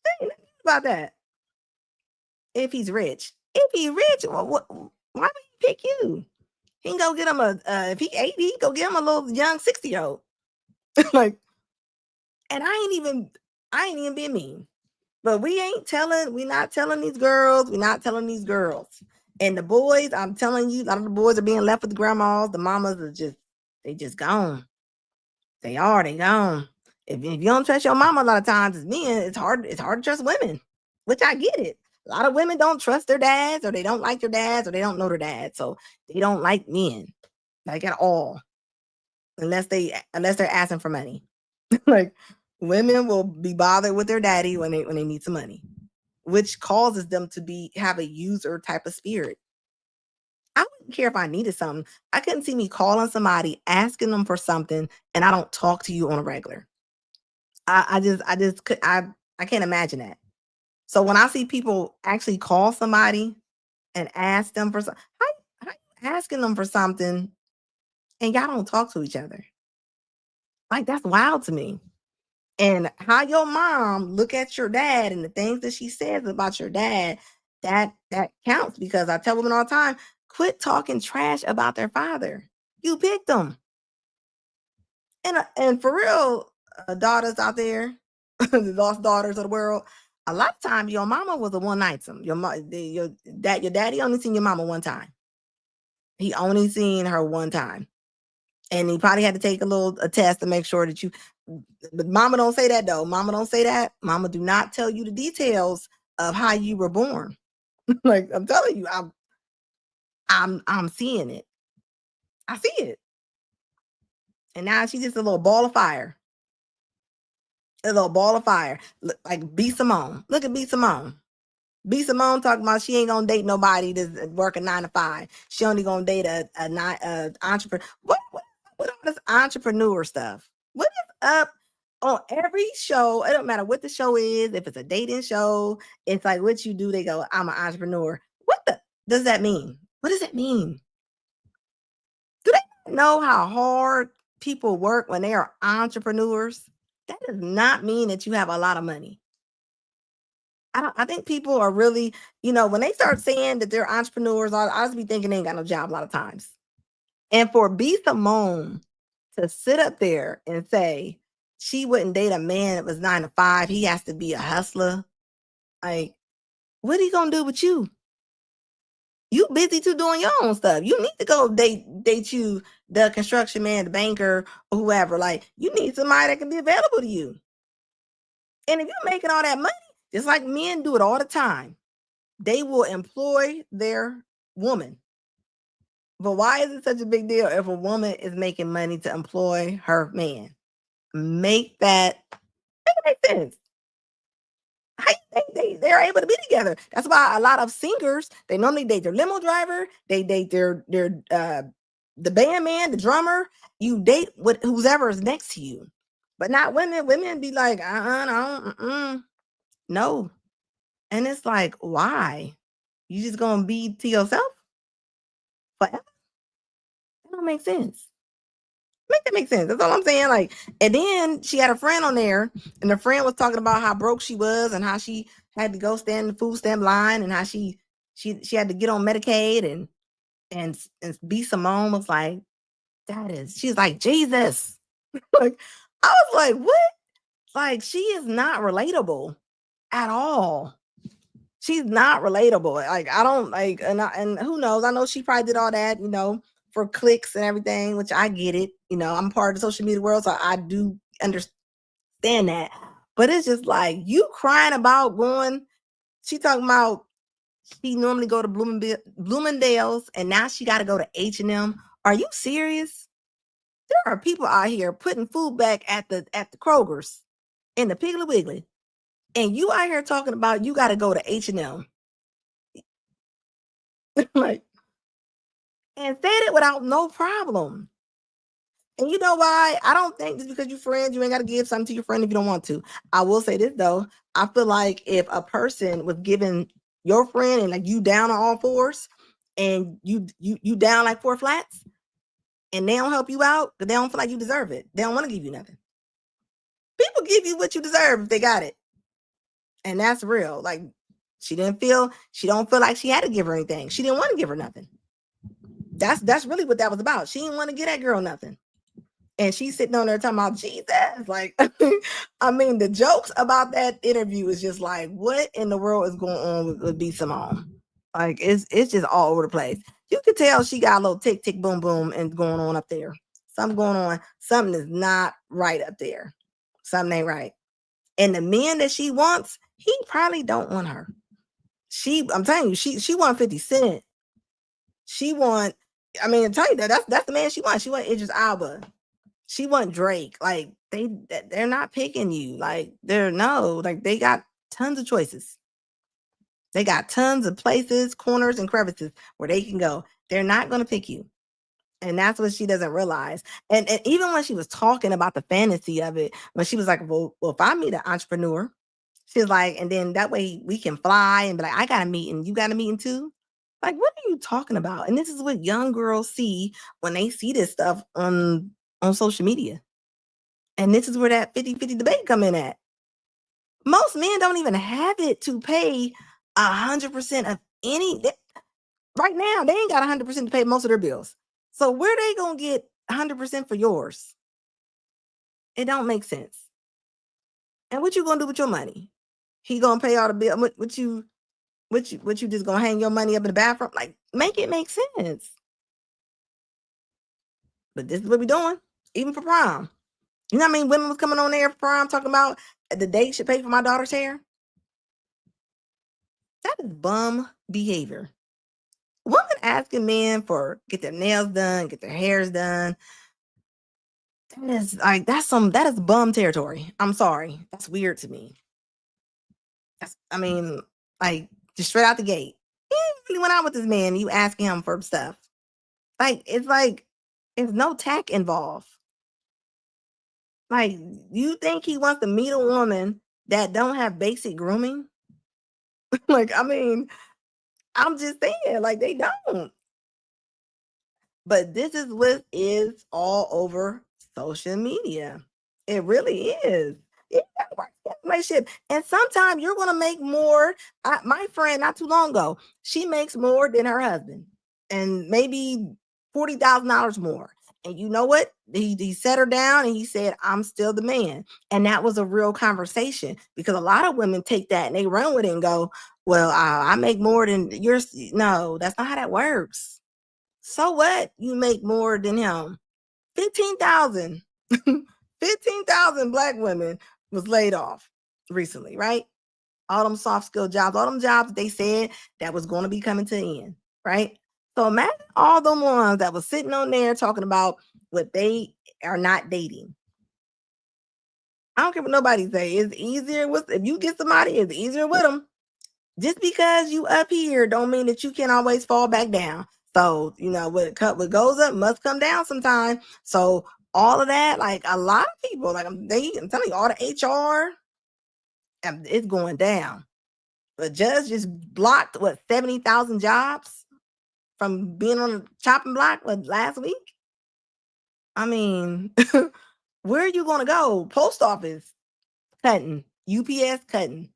They ain't cute about that. If he's rich. If he's rich, why would he pick you? He can go get him if he 80, he go get him a little young 60-year-old. Like, and I ain't even being mean. But we not telling these girls. We're not telling these girls. And the boys, I'm telling you, a lot of the boys are being left with the grandmas. The mamas are just gone. They gone. If you don't trust your mama a lot of times as men, it's hard to trust women, which I get it. A lot of women don't trust their dads, or they don't like their dads, or they don't know their dads. So they don't like men, like at all. Unless they're asking for money. Like, women will be bothered with their daddy when they need some money, which causes them to have a user type of spirit. I wouldn't care if I needed something. I couldn't see me calling somebody, asking them for something, and I don't talk to you on a regular. I can't imagine that. So when I see people actually call somebody and ask them for something, how you asking them for something and y'all don't talk to each other? Like, that's wild to me. And how your mom look at your dad and the things that she says about your dad, that counts. Because I tell women all the time, quit talking trash about their father. You picked them. And for real, daughters out there, the lost daughters of the world, a lot of times your mama was a one-night-some. Your daddy only seen your mama one time. He only seen her one time. And he probably had to take a test to make sure that you, but mama don't say that though. Mama don't say that. Mama do not tell you the details of how you were born. Like I'm telling you, I'm seeing it. I see it. And now she's just a little ball of fire. A little ball of fire. Like B. Simone. Look at B. Simone. B. Simone talking about she ain't gonna date nobody that's working 9 to 5. She only gonna date a entrepreneur. What all this entrepreneur stuff? What is up on every show? It don't matter what the show is. If it's a dating show, it's like what you do. They go, I'm an entrepreneur. What does that mean? What does it mean? Do they know how hard people work when they are entrepreneurs? That does not mean that you have a lot of money. I think people are really, when they start saying that they're entrepreneurs, I just be thinking they ain't got no job a lot of times. And for B. Simone to sit up there and say she wouldn't date a man that was 9 to 5, he has to be a hustler. Like, what are you gonna do with you? You busy too doing your own stuff. You need to go date you, the construction man, the banker, or whoever. Like, you need somebody that can be available to you. And if you're making all that money, just like men do it all the time, they will employ their woman. But why is it such a big deal if a woman is making money to employ her man? Make it make sense. How you think they're able to be together? That's why a lot of singers, they normally date their limo driver, they date their the band man, the drummer. You date with whoever is next to you, but not women. Women be like, no. And it's like, why? You just gonna be to yourself forever? That don't make sense. Make that make sense. That's all I'm saying. Like, and then she had a friend on there, and the friend was talking about how broke she was and how she had to go stand in the food stamp line and how she had to get on Medicaid and B. Simone was like, she's like, Jesus. Like, I was like, what? Like, she is not relatable at all. She's not relatable. Like, I don't like, and who knows? I know she probably did all that, for clicks and everything, which I get it. I'm part of the social media world, so I do understand that. But it's just like, you crying about going, she talking about she normally go to Bloomingdale's and now she got to go to H&M. Are you serious? There are people out here putting food back at the Kroger's in the Piggly Wiggly. And you out here talking about you got to go to H&M. Like, and said it without no problem. And you know why? I don't think just because you're friends, you ain't got to give something to your friend if you don't want to. I will say this though. I feel like if a person was giving your friend and like you down on all fours and you down like 4 flats and they don't help you out because they don't feel like you deserve it. They don't want to give you nothing. People give you what you deserve if they got it. And that's real. Like, she don't feel like she had to give her anything. She didn't want to give her nothing. That's really what that was about. She didn't want to get that girl nothing. And she's sitting on there talking about Jesus. Like, I mean, the jokes about that interview is just like, what in the world is going on with B. Simone? Like, it's just all over the place. You can tell she got a little tick, tick, boom, boom and going on up there. Something going on. Something is not right up there. Something ain't right. And the men that she wants, he probably don't want her. I'm telling you, she want 50 Cent. I'm telling you that's the man she wants. She want Idris Elba. She want Drake. Like, they're not picking you. Like, they got tons of choices. They got tons of places, corners, and crevices where they can go. They're not going to pick you. And that's what she doesn't realize. And even when she was talking about the fantasy of it, when she was like, well, if I meet an entrepreneur, she's like, and then that way we can fly and be like, I got a meeting. You got a meeting too? Like, what are you talking about? And this is what young girls see when they see this stuff on social media. And this is where that 50-50 debate come in at. Most men don't even have it to pay 100% of any. Right now, they ain't got 100% to pay most of their bills. So where they gonna get 100% for yours? It don't make sense. And what you gonna do with your money? He gonna pay all the bill? What you just gonna hang your money up in the bathroom? Like, make it make sense. But this is what we doing, even for prom. You know what I mean? Women was coming on there for prom talking about the date should pay for my daughter's hair. That is bum behavior. Women asking men for get their nails done, get their hairs done. That is like that is bum territory. I'm sorry. That's weird to me. Like just straight out the gate. He really went out with this man. You asking him for stuff. Like it's no tack involved. Like, you think he wants to meet a woman that don't have basic grooming? Like, I mean, I'm just saying, like, they don't. But this is what is all over social media. It really is. It works in a relationship. And sometimes you're gonna make more. My friend, not too long ago, she makes more than her husband, and maybe $40,000 more. And you know what? He set her down and he said, I'm still the man. And that was a real conversation, because a lot of women take that and they run with it and go, well, I make more than yours. No, that's not how that works. So what? You make more than him. 15,000 black women was laid off recently, right? All them soft skill jobs, all them jobs they said that was going to be coming to an end, right? So imagine all them ones that was sitting on there talking about what they are not dating. I don't care what nobody say. It's easier if you get somebody, it's easier with them. Just because you up here don't mean that you can always fall back down. So, what goes up must come down sometime. So all of that, like a lot of people, like I'm telling you, all the HR, it's going down. The judge just blocked 70,000 jobs from being on the chopping block last week. I mean, where are you going to go? Post office cutting, UPS cutting,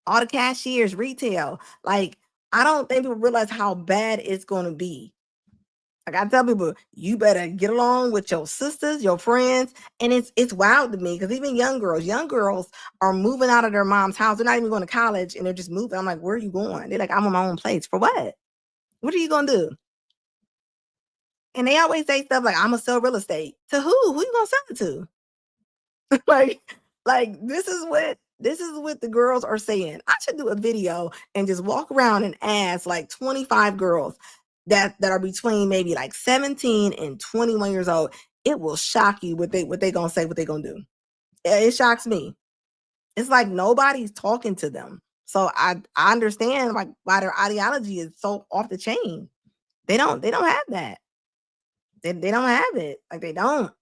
all the cashiers, retail. Like, I don't think people realize how bad it's going to be. Like, I tell people, you better get along with your sisters, your friends. And it's wild to me, because even young girls are moving out of their mom's house. They're not even going to college, and they're just moving. I'm like, where are you going? They're like, I'm on my own place. For what? What are you going to do? And they always say stuff like, I'm going to sell real estate. To who? Who you going to sell it to? like this is what the girls are saying. I should do a video and just walk around and ask like 25 girls that are between maybe like 17 and 21 years old. It will shock you what they going to say, what they going to do. It shocks me. It's like nobody's talking to them. So I understand like why their ideology is so off the chain. They don't have that. They don't have it. Like, they don't.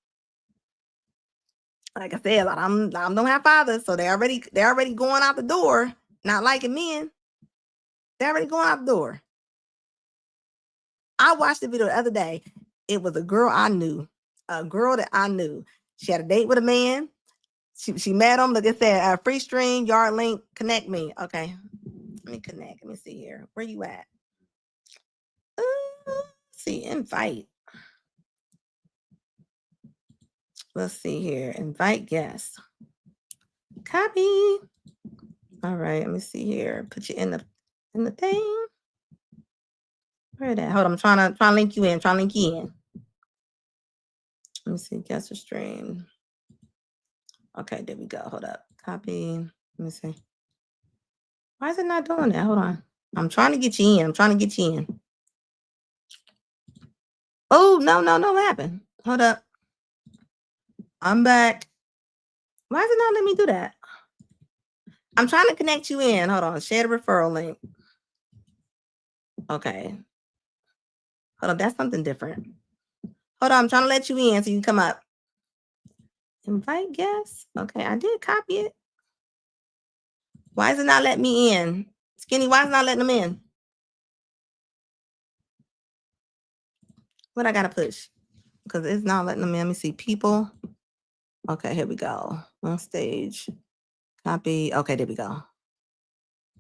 Like I said, like, I'm don't have fathers, so they're already going out the door, not liking men. They're already going out the door. I watched the video the other day. It was a girl that I knew. She had a date with a man. She met him. Look, it said free stream, yard link, connect me. Okay, let me connect. Let me see here. Where you at? See, invite. Let's see here. Invite guests. Copy. All right. Let me see here. Put you in the thing. Where that? Hold on. I'm trying to link you in. Let me see. Guest or stream. Okay, there we go. Hold up. Copy. Let me see. Why is it not doing that? Hold on. I'm trying to get you in. Oh, no. What happened? Hold up. I'm back. Why is it not letting me do that? I'm trying to connect you in. Hold on. Share the referral link. Okay. Hold on. That's something different. Hold on. I'm trying to let you in so you can come up. Invite guests. Okay. I did copy it. Why is it not letting me in? Skinny, why is it not letting them in? What I got to push? Because it's not letting them in. Let me see. People. Okay, here we go. On stage. Copy. Okay, there we go.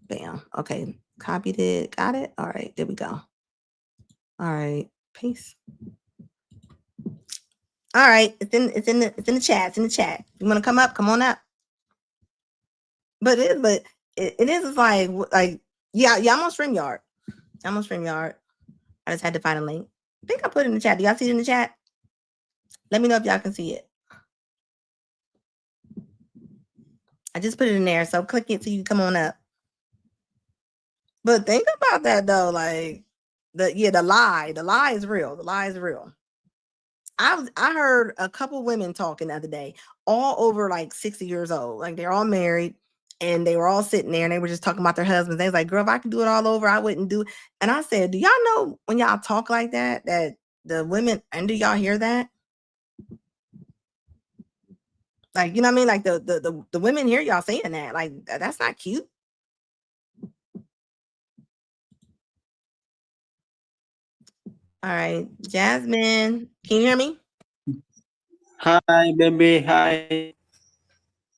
Bam. Okay, copied it. Got it. All right, there we go. All right, peace. All right, it's in the chat. It's in the chat. You want to come up? Come on up. But it is it's like yeah, I'm on StreamYard. I just had to find a link. I think I put it in the chat. Do y'all see it in the chat? Let me know if y'all can see it. I just put it in there, so click it so you can come on up. But think about that though, like the lie is real. The lie is real. I heard a couple women talking the other day, all over like 60 years old. Like they're all married and they were all sitting there and they were just talking about their husbands. They was like, girl, if I could do it all over, I wouldn't do it. And I said, do y'all know when y'all talk like that the women, and do y'all hear that? Like, you know what I mean? Like the women hear y'all saying that. Like, that's not cute. All right, Jasmine, can you hear me? Hi, baby. Hi.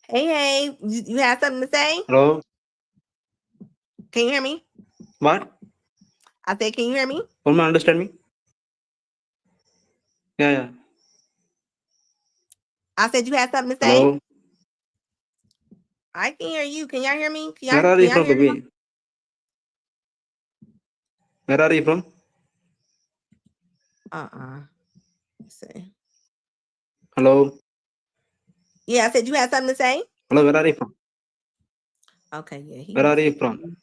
Hey, you have something to say? Hello. Can you hear me? What? I said, can you hear me? Don't understand me? Yeah. I said you had something to say? Hello. I can hear you. Can y'all hear me? Where are you from, hear me? baby? Where are you from? Let's see. Hello. Yeah, I said you had something to say? Hello, where are you from? Okay, yeah. Where are you from?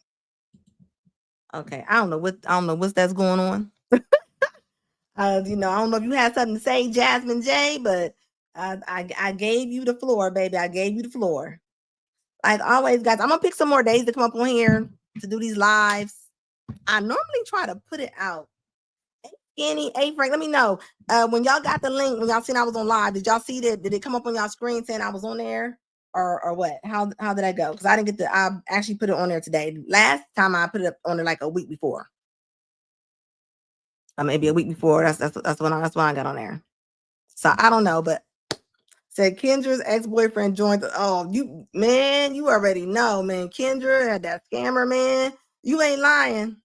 Okay, I don't know what's that's going on. I don't know if you had something to say, Jasmine J, but I gave you the floor, baby. I gave you the floor. Like always, guys, I'm gonna pick some more days to come up on here to do these lives. I normally try to put it out. Hey Frank, let me know. When y'all got the link, when y'all seen I was on live, did y'all see that? Did it come up on y'all screen saying I was on there? Or what? How did I go? Because I didn't get I actually put it on there today. Last time I put it up on there like a week before. Maybe a week before. That's when I got on there. So I don't know, but said Kendra's ex-boyfriend joined. You already know, man. Kendra had that scammer, man. You ain't lying.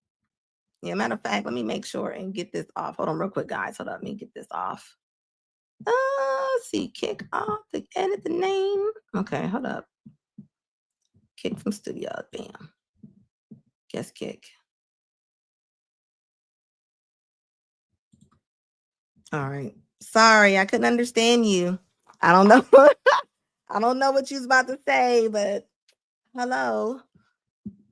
Yeah, matter of fact, let me make sure and get this off. Hold on real quick, guys. Hold up, let me get this off. Let's see, kick off to edit the name. Okay, hold up. Kick from studio, bam. Guest kick. All right. Sorry, I couldn't understand you. I don't know. I don't know what you was about to say, but hello.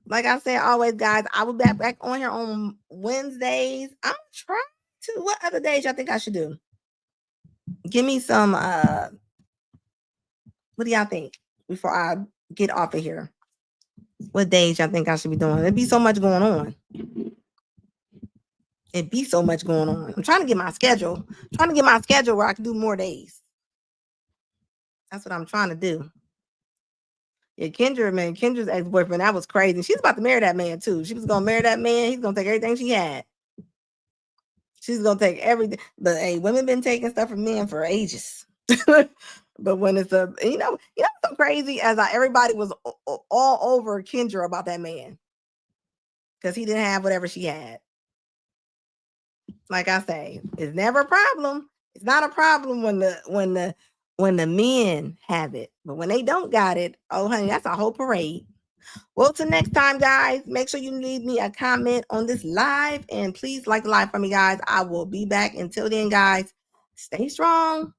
Like I said, always, guys, I will be back on here on Wednesdays. I'm trying to. What other days y'all think I should do? Give me some. What do y'all think before I get off of here? What days y'all think I should be doing? There'd be so much going on. It'd be so much going on. I'm trying to get my schedule. Where I can do more days. That's what I'm trying to do. Yeah, Kendra's ex-boyfriend, that was crazy. She's about to marry that man too. She was gonna marry that man. He's gonna take everything she had. She's gonna take everything. But hey, women been taking stuff from men for ages. But when it's so crazy as everybody was all over Kendra about that man because he didn't have whatever she had. Like I say, it's never a problem. It's not a problem when the men have it, but when they don't got it, oh honey, that's a whole parade. Well, till next time, guys, make sure you leave me a comment on this live and please like the live for me, guys. I will be back. Until then, guys, stay strong.